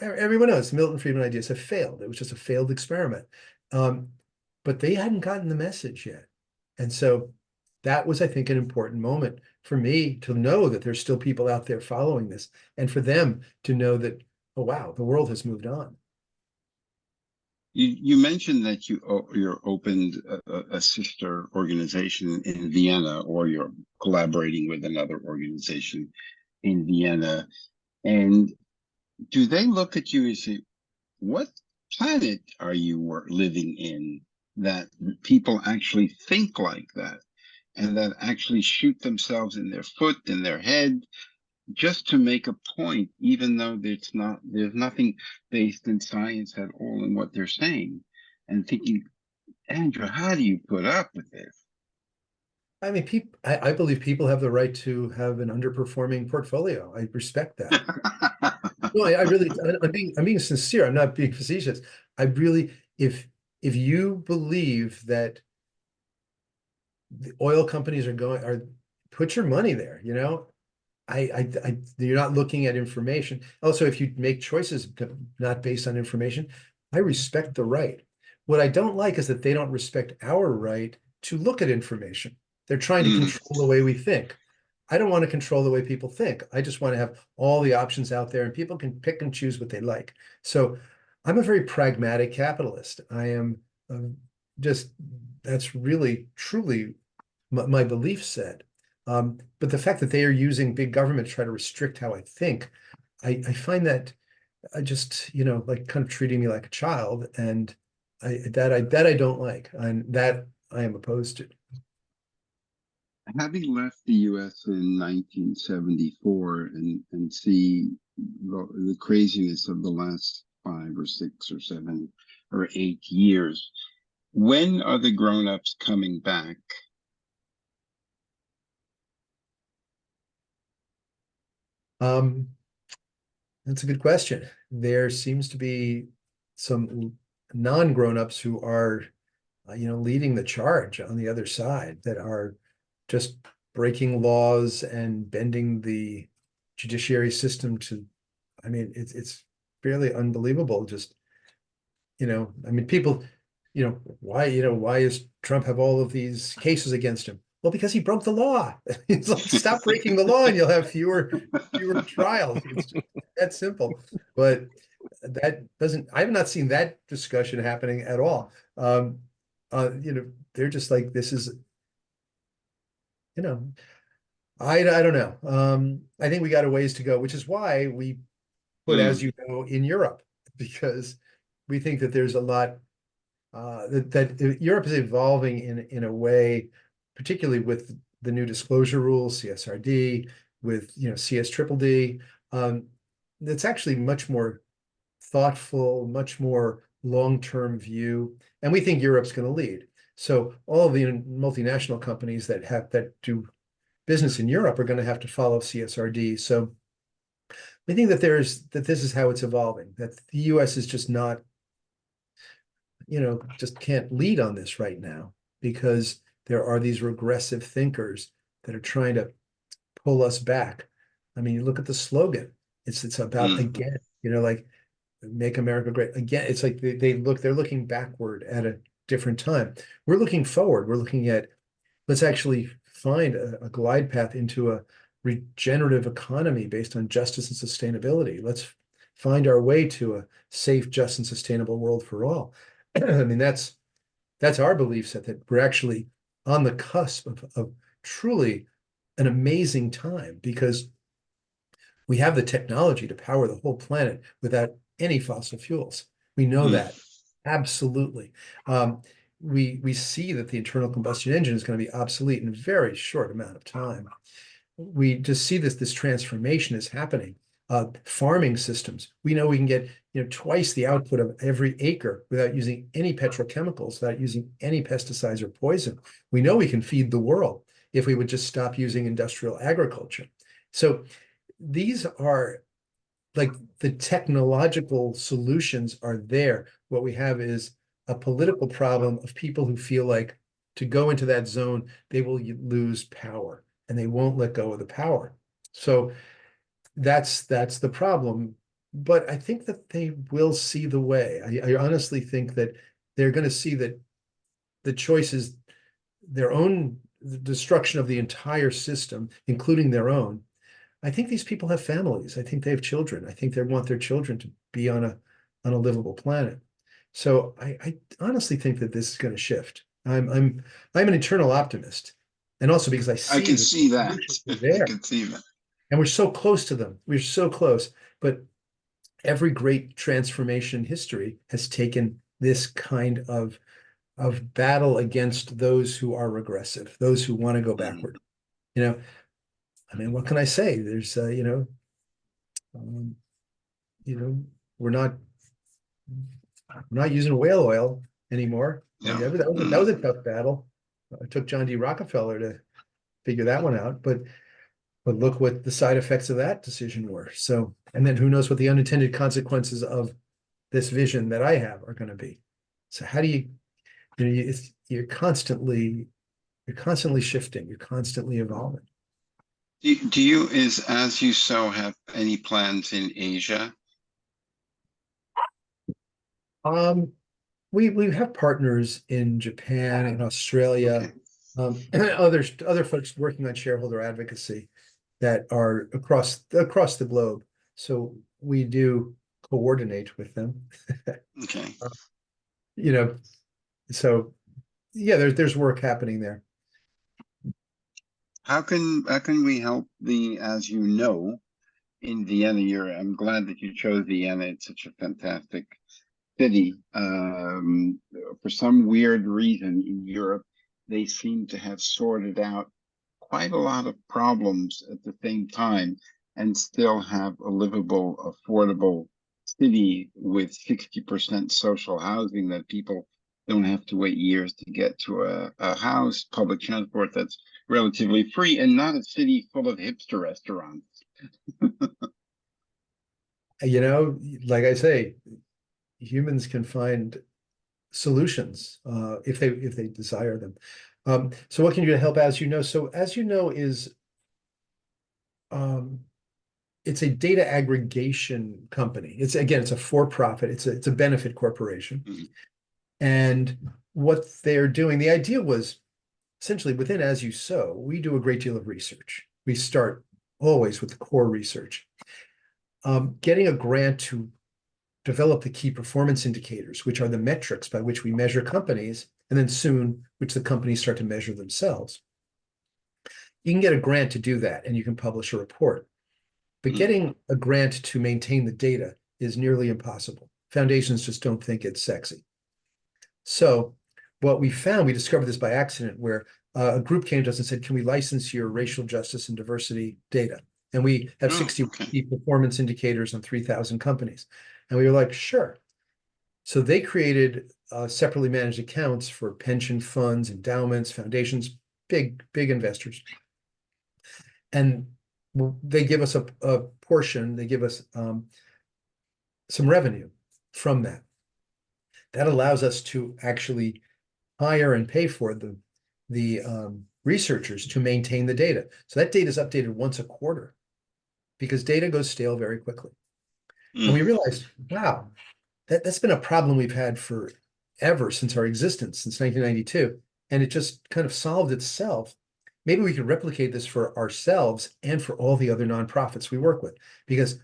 everyone knows the Milton Friedman ideas have failed. It was just a failed experiment. Um, but they hadn't gotten the message yet. And so that was, I think, an important moment for me to know that there's still people out there following this, and for them to know that, oh, wow, the world has moved on. You mentioned that you're opened a sister organization in Vienna, or you're collaborating with another organization in Vienna. And do they look at you and say, what planet are you living in that people actually think like that and that actually shoot themselves in their foot, in their head, just to make a point, even though there's nothing based in science at all in what they're saying, and thinking, Andrew, how do you put up with this? I believe people have the right to have an underperforming portfolio. I respect that. No, I really, I'm being sincere. I'm not being facetious. I really, if you believe that the oil companies put your money there, you're not looking at information. Also, if you make choices not based on information, I respect the right. What I don't like is that they don't respect our right to look at information. They're trying to Mm. control the way we think. I don't want to control the way people think. I just want to have all the options out there and people can pick and choose what they like. So I'm a very pragmatic capitalist. I am just, that's really, truly my belief set. But the fact that they are using big government to try to restrict how I think, I find that I just, like kind of treating me like a child, and I don't like, and that I am opposed to. Having left the US in 1974 and see the craziness of the last 5 or 6 or 7 or 8 years, when are the grown-ups coming back? Um, that's a good question. There seems to be some non-grown-ups who are, leading the charge on the other side that are just breaking laws and bending the judiciary system to, it's fairly unbelievable. Just, people, why is Trump have all of these cases against him? Well, because he broke the law. It's like, stop breaking the law and you'll have fewer trials. It's just that simple. But that doesn't, I have not seen that discussion happening at all. They're just like, this is, you know, I don't know. I think we got a ways to go, which is why we put As Mm, You Know in Europe, because we think that there's a lot that Europe is evolving in a way, particularly with the new disclosure rules, CSRD, with CS triple D, that's actually much more thoughtful, much more long-term view, and we think Europe's going to lead. So all of the multinational companies that do business in Europe are going to have to follow CSRD. So we think that this is how it's evolving, that the US is just not, just can't lead on this right now because there are these regressive thinkers that are trying to pull us back. I mean, you look at the slogan, it's about mm, again, like make America great again. It's like they're looking backward at a different time. We're looking forward. We're looking at, let's actually find a glide path into a regenerative economy based on justice and sustainability. Let's find our way to a safe, just, and sustainable world for all. I mean, that's our belief set, that we're actually on the cusp of truly an amazing time, because we have the technology to power the whole planet without any fossil fuels. We know mm. that. Absolutely. We see that the internal combustion engine is going to be obsolete in a very short amount of time. We just see this transformation is happening. Farming systems, we know we can get twice the output of every acre without using any petrochemicals, without using any pesticides or poison. We know we can feed the world if we would just stop using industrial agriculture. So these are like the technological solutions are there. What we have is a political problem of people who feel like to go into that zone, they will lose power and they won't let go of the power. So that's the problem. But I think that they will see the way. I honestly think that they're going to see that the choice is their own, the destruction of the entire system, including their own. I think these people have families. I think they have children. I think they want their children to be on a livable planet. So I honestly think that this is going to shift. I'm an eternal optimist, and also because I I see can that see the that. solutions are I there, can see that. and we're so close to them. We're so close. But every great transformation in history has taken this kind of battle against those who are regressive, those who want to go Mm. backward. You know, I mean, what can I say? There's um, you know, we're not using whale oil anymore. Like Yeah. that Mm. was a tough battle. It took John D. Rockefeller to figure that one out, but look what the side effects of that decision were. So, and then who knows what the unintended consequences of this vision that I have are going to be. So how do you're constantly shifting, you're constantly evolving. Do you, is As You Sow, have any plans in Asia? Um, we have partners in Japan and Australia, Okay. other folks working on shareholder advocacy that are across the globe. So we do coordinate with them. Okay. Uh, You know, so yeah, there's work happening there. How can we help the As You Know in Vienna? I'm glad that you chose Vienna. It's such a fantastic city. For some weird reason in Europe, they seem to have sorted out quite a lot of problems at the same time and still have a livable, affordable city with 60% social housing, that people don't have to wait years to get to a house, public transport that's relatively free, and not a city full of hipster restaurants. Like I say, humans can find solutions if they desire them. So what can you do to help As You Know? So As You Know is um, it's a data aggregation company. It's a for-profit. It's a benefit corporation. Mhm. And what they're doing, the idea was essentially within As You Sow, we do a great deal of research. We start always with the core research. Getting a grant to develop the key performance indicators, which are the metrics by which we measure companies, and then soon, which the companies start to measure themselves. You can get a grant to do that, and you can publish a report. But getting a grant to maintain the data is nearly impossible. Foundations just don't think it's sexy. So what we found, we discovered this by accident, where a group came to us and said, can we license your racial justice and diversity data? And we have 60 key performance indicators on 3,000 companies. And we were like, sure. So they created separately managed accounts for pension funds, endowments, foundations, big investors. And they give us a portion, they give us some revenue from that. That allows us to actually hire and pay for the researchers to maintain the data. So that data is updated once a quarter because data goes stale very quickly. And we realized, wow, that's been a problem we've had forever since our existence, since 1992. And it just kind of solved itself. Maybe we could replicate this for ourselves and for all the other nonprofits we work with, because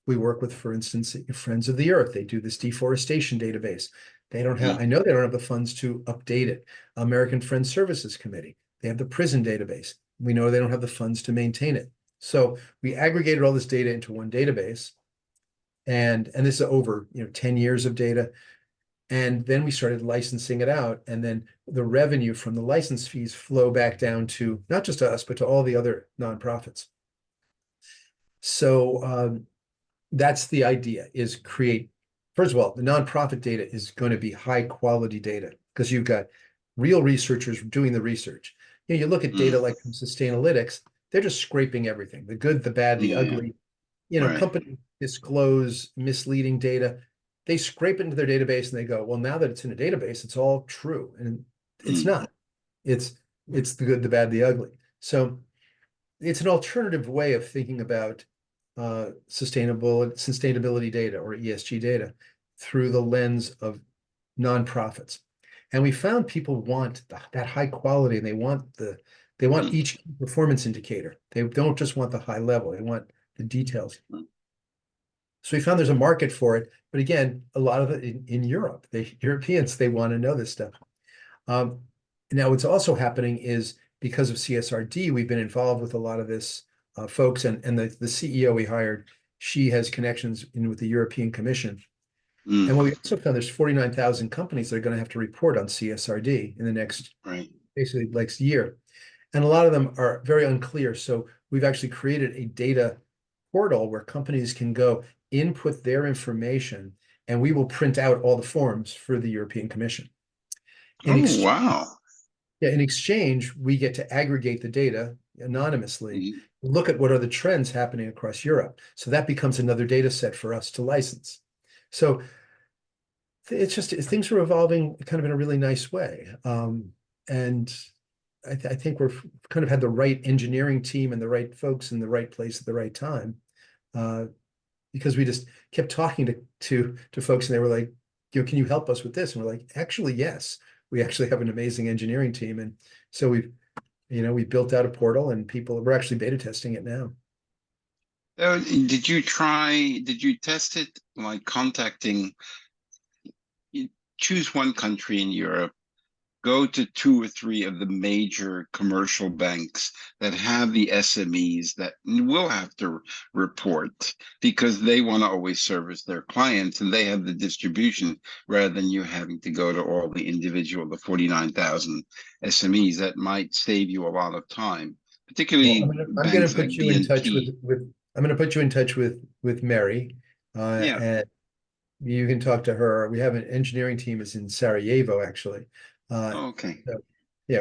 we work with, for instance, Friends of the Earth. They do this deforestation database. They don't have, I know they don't have the funds to update it. American Friends Services Committee, they have the prison database. We know they don't have the funds to maintain it. So we aggregated all this data into one database. And this is over 10 years of data. And then we started licensing it out. And then the revenue from the license fees flow back down to not just to us, but to all the other nonprofits. So that's the idea, is create, first of all, the nonprofit data is going to be high quality data because you've got real researchers doing the research. You look at data like from Sustainalytics, they're just scraping everything, the good, the bad, the ugly. Companies disclose misleading data. They scrape it into their database and they go, well, now that it's in a database, it's all true. And it's not. It's the good, the bad, the ugly. So it's an alternative way of thinking about sustainability data or ESG data through the lens of nonprofits. And we found people want that high quality, and they want each performance indicator. They don't just want the high level, they want the details. So we found there's a market for it, but again, a lot of it in Europe. The Europeans, they want to know this stuff. Now, what's also happening is because of CSRD, we've been involved with a lot of this folks, and the CEO we hired, she has connections with the European Commission. And what we also found, there's 49,000 companies that are going to have to report on CSRD in the next, basically next year. And a lot of them are very unclear. So we've actually created a data portal where companies can go input their information, and we will print out all the forms for the European Commission. Wow. Yeah, in exchange, we get to aggregate the data anonymously, look at what are the trends happening across Europe. So that becomes another data set for us to license. So it's just, things are evolving kind of in a really nice way. And I think we've kind of had the right engineering team and the right folks in the right place at the right time. Because we just kept talking to folks, and they were like, can you help us with this? And we're like, actually, yes, we actually have an amazing engineering team. And so we built out a portal, and we're actually beta testing it now. Did you test it like contacting, you choose one country in Europe, go to 2 or 3 of the major commercial banks that have the SMEs that will have to report, because they want to always service their clients, and they have the distribution rather than you having to go to all the 49,000 SMEs. That might save you a lot of time, particularly I'm going to put you in touch I'm going to put you in touch with Mary, and you can talk to her. We have an engineering team is in Sarajevo, actually. Okay. So, yeah,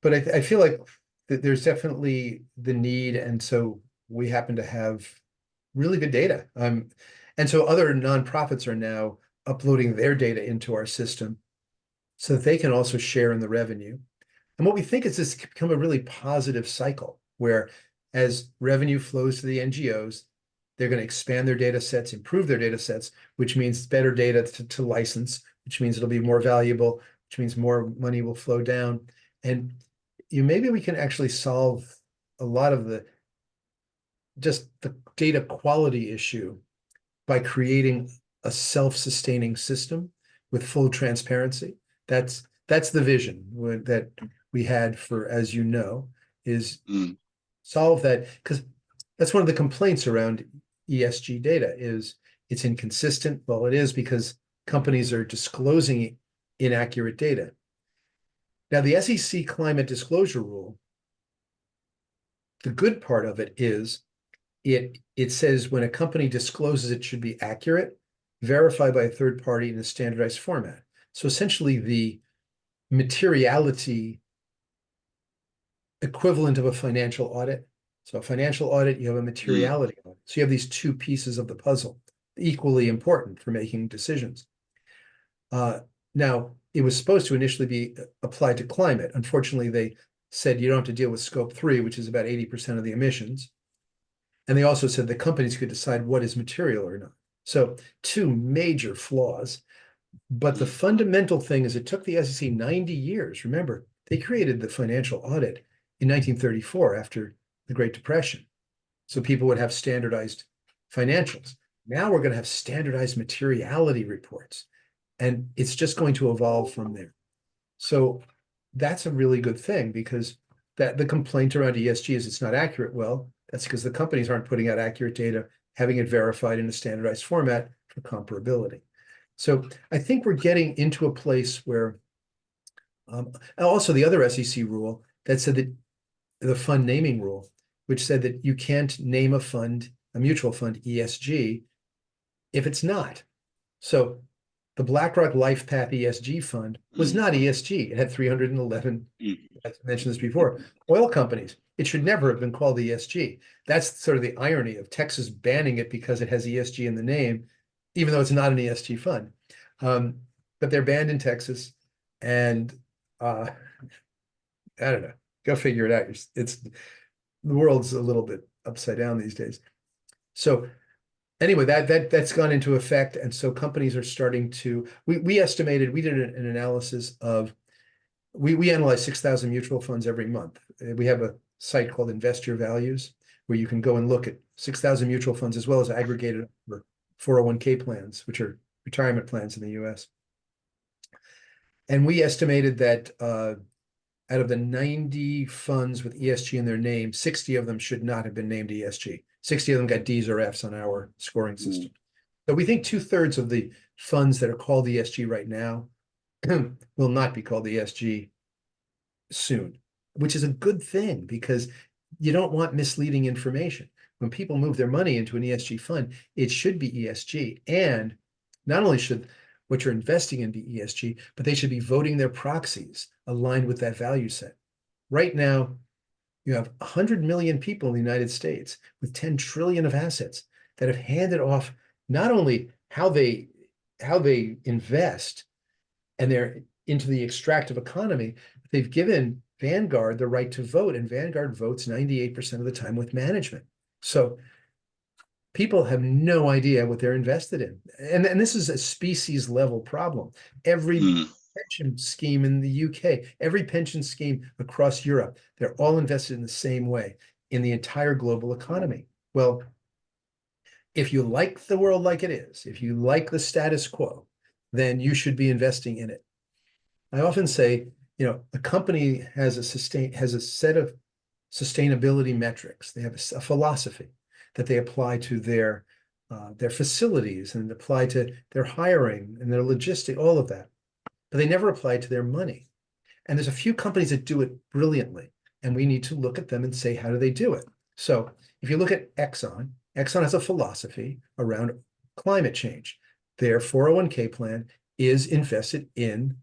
but I feel like there's definitely the need, and so we happen to have really good data. And so other nonprofits are now uploading their data into our system so that they can also share in the revenue. And what we think is this could become a really positive cycle, where as revenue flows to the NGOs, they're going to expand their data sets, improve their data sets, which means better data to license, which means it'll be more valuable, which means more money will flow down. And maybe we can actually solve a lot of just the data quality issue by creating a self-sustaining system with full transparency. That's the vision that we had for, as you know, is solve that, because that's one of the complaints around ESG data is it's inconsistent. Well, it is because companies are disclosing inaccurate data. Now, the SEC climate disclosure rule, the good part of it is it says when a company discloses it should be accurate, verified by a third party in a standardized format. So essentially the materiality equivalent of a financial audit. So a financial audit, you have a materiality audit. So you have these two pieces of the puzzle, equally important for making decisions. Now, it was supposed to initially be applied to climate. Unfortunately, they said you don't have to deal with scope 3, which is about 80% of the emissions. And they also said the companies could decide what is material or not. So two major flaws. But the fundamental thing is it took the SEC 90 years. Remember, they created the financial audit in 1934 after the Great Depression. So people would have standardized financials. Now we're going to have standardized materiality reports. And it's just going to evolve from there. So that's a really good thing, because that the complaint around ESG is it's not accurate. Well, that's because the companies aren't putting out accurate data, having it verified in a standardized format for comparability. So I think we're getting into a place where also the other SEC rule that said that the fund naming rule, which said that you can't name a fund, a mutual fund, ESG, if it's not. So the BlackRock LifePath ESG fund was not ESG. It had 311, I mentioned this before, oil companies. It should never have been called ESG. That's sort of the irony of Texas banning it because it has ESG in the name, even though it's not an ESG fund. But they're banned in Texas, and I don't know. Go figure it out. It's the world's a little bit upside down these days. So anyway, that's gone into effect, and so companies are starting to. We estimated, we did an analysis of. We analyze 6,000 mutual funds every month. We have a site called Invest Your Values, where you can go and look at 6,000 mutual funds as well as aggregated 401k plans, which are retirement plans in the US. And we estimated that out of the 90 funds with ESG in their name, 60 of them should not have been named ESG. 60 of them got D's or F's on our scoring system. So we think 2/3 of the funds that are called ESG right now will not be called ESG soon, which is a good thing, because you don't want misleading information. When people move their money into an ESG fund, it should be ESG. And not only should what you're investing in be ESG, but they should be voting their proxies aligned with that value set. Right now, you have 100 million people in the United States with 10 trillion of assets that have handed off not only how they invest and they're into the extractive economy, but they've given Vanguard the right to vote, and Vanguard votes 98% of the time with management. So people have no idea what they're invested in. And this is a species level problem. Every pension scheme in the UK, every pension scheme across Europe, they're all invested in the same way in the entire global economy. Well, if you like the world like it is, if you like the status quo, then you should be investing in it. I often say, a company has a set of sustainability metrics. They have a philosophy that they apply to their facilities and apply to their hiring and their logistics, all of that. But they never apply it to their money. And there's a few companies that do it brilliantly, and we need to look at them and say, how do they do it? So if you look at Exxon has a philosophy around climate change. Their 401k plan is invested in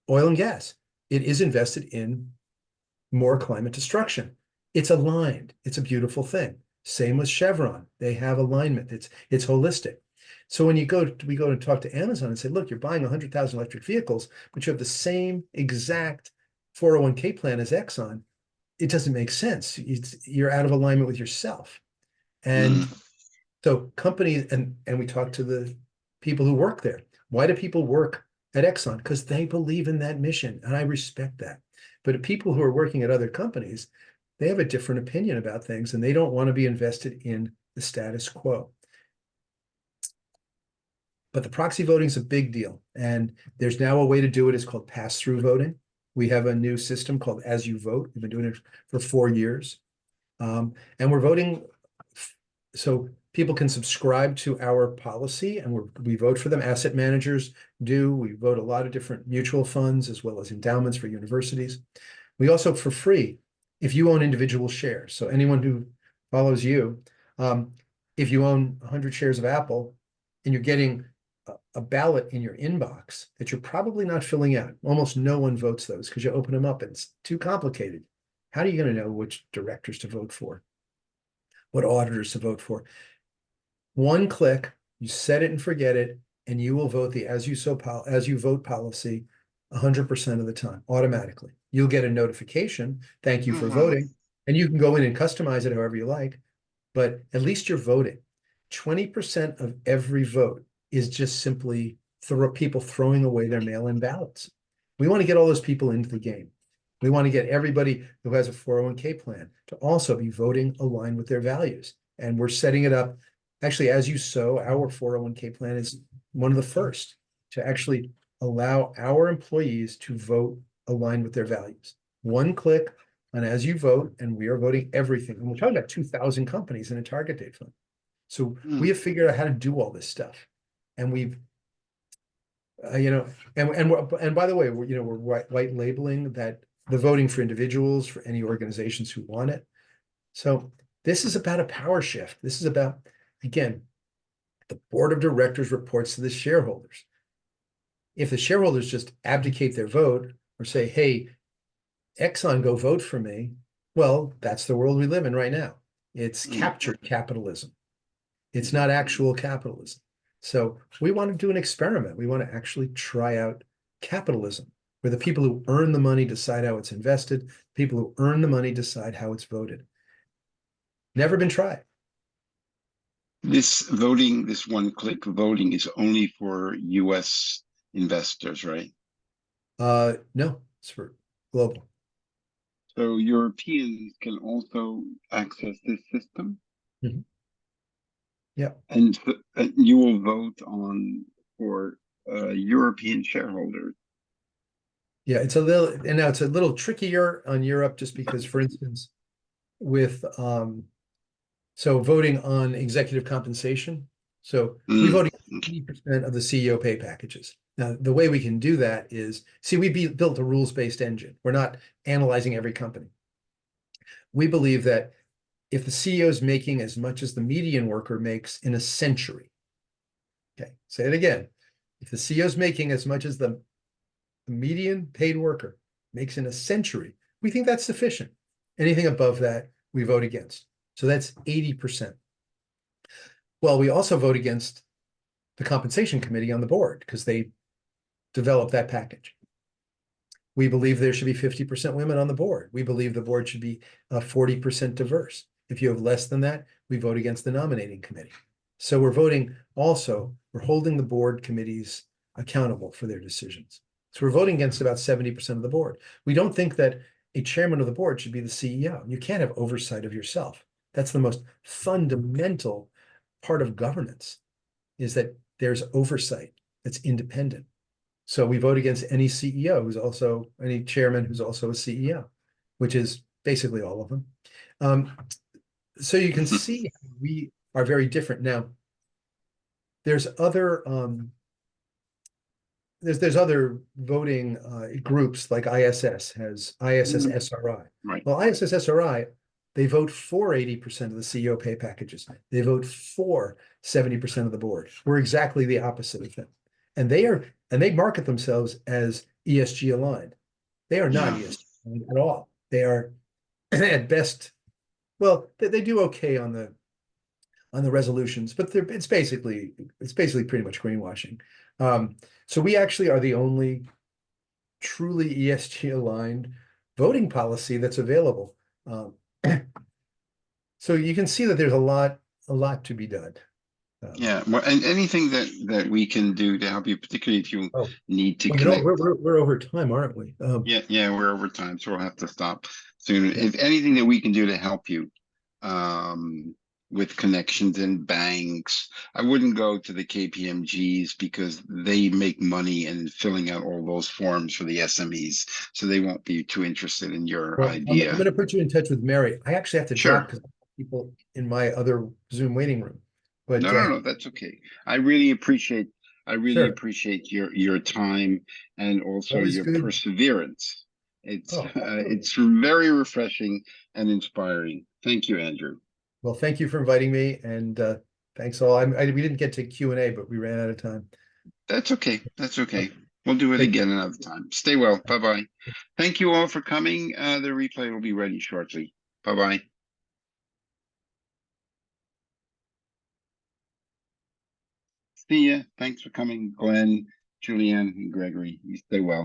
oil and gas. It is invested in more climate destruction. It's aligned. It's a beautiful thing. Same with Chevron. They have alignment. It's holistic. So when we go and talk to Amazon and say, look, you're buying 100,000 electric vehicles, but you have the same exact 401k plan as Exxon, it doesn't make sense. You're out of alignment with yourself. And so companies, and we talk to the people who work there. Why do people work at Exxon because they believe in that mission, and I respect that. But people who are working at other companies, they have a different opinion about things, and they don't want to be invested in the status quo. But the proxy voting is a big deal, and there's now a way to do it. It's called pass-through voting. We have a new system called As You Vote. We've been doing it for 4 years. And we're voting, so people can subscribe to our policy, and we vote for them. Asset managers do. We vote a lot of different mutual funds as well as endowments for universities. We also, for free, if you own individual shares, so anyone who follows you, if you own 100 shares of Apple and you're getting a ballot in your inbox that you're probably not filling out, almost no one votes those because you open them up and it's too complicated. How are you going to know which directors to vote for, what auditors to vote for? One click, you set it and forget it, and you will vote the As You Vote policy 100% of the time, automatically. You'll get a notification, thank you for voting, and you can go in and customize it however you like, but at least you're voting. 20% of every vote is just simply people throwing away their mail-in ballots. We want to get all those people into the game. We want to get everybody who has a 401k plan to also be voting aligned with their values. And we're setting it up. Actually, As You Sow, our 401k plan is one of the first to actually allow our employees to vote aligned with their values. One click on As You Vote, and we are voting everything. And we're talking about 2,000 companies in a target date fund. So we have figured out how to do all this stuff. And we've, and by the way, we're white labeling that the voting for individuals, for any organizations who want it. So this is about a power shift. This is about, again, the board of directors reports to the shareholders. If the shareholders just abdicate their vote or say, hey, Exxon, go vote for me, well, that's the world we live in right now. It's captured capitalism. It's not actual capitalism. So we want to do an experiment. We want to actually try out capitalism, where the people who earn the money decide how it's invested. People who earn the money decide how it's voted. Never been tried. This voting, this one-click voting is only for US investors, right? No, it's for global. So Europeans can also access this system? Mm-hmm. Yeah. And you will vote for European shareholders. Yeah, it's a little, and now it's a little trickier on Europe just because, for instance, with so voting on executive compensation. So we vote 80% of the CEO pay packages. Now, the way we can do that is, see, we built a rules-based engine. We're not analyzing every company. We believe that if the CEO is making as much as the median worker makes in a century, okay, say it again. If the CEO is making as much as the median paid worker makes in a century, we think that's sufficient. Anything above that, we vote against. So that's 80%. Well, we also vote against the compensation committee on the board because they developed that package. We believe there should be 50% women on the board. We believe the board should be 40% diverse. If you have less than that, we vote against the nominating committee. So we're holding the board committees accountable for their decisions. So we're voting against about 70% of the board. We don't think that a chairman of the board should be the CEO. You can't have oversight of yourself. That's the most fundamental part of governance, is that there's oversight that's independent. So we vote against any CEO any chairman who's also a CEO, which is basically all of them. So you can see we are very different. Now, there's other voting groups, like ISS has ISS SRI. Right. Well, ISS SRI, they vote for 80% of the CEO pay packages. They vote for 70% of the board. We're exactly the opposite of them. And they market themselves as ESG aligned. They are not ESG aligned at all. They are at best, well, they do okay on the resolutions, but it's basically pretty much greenwashing. So we actually are the only truly ESG aligned voting policy that's available. So you can see that there's a lot to be done. Yeah, well, and anything that we can do to help you, particularly if you Oh, need to well, you know, connect. we're over time, aren't we? Yeah, we're over time, so we'll have to stop soon. Yeah. If anything that we can do to help you, um, with connections in banks, I wouldn't go to the KPMGs because they make money in filling out all those forms for the SMEs, so they won't be too interested in your Well, I'm idea. going to put you in touch with Mary. I actually have to drop Sure. because people in my other Zoom waiting room. But No, that's okay. I really appreciate I really sure, appreciate your time and also always your good. perseverance. It's Oh, absolutely. it's very refreshing and inspiring. Thank you, Andrew. Well, thank you for inviting me, and thanks all. We didn't get to Q&A, but we ran out of time. That's okay. That's Okay, okay. We'll do it take again another time. Stay well. Bye-bye. Thank you all for coming. The replay will be ready shortly. Bye-bye. See ya. Thanks for coming, Glenn, Julianne, and Gregory. You stay well.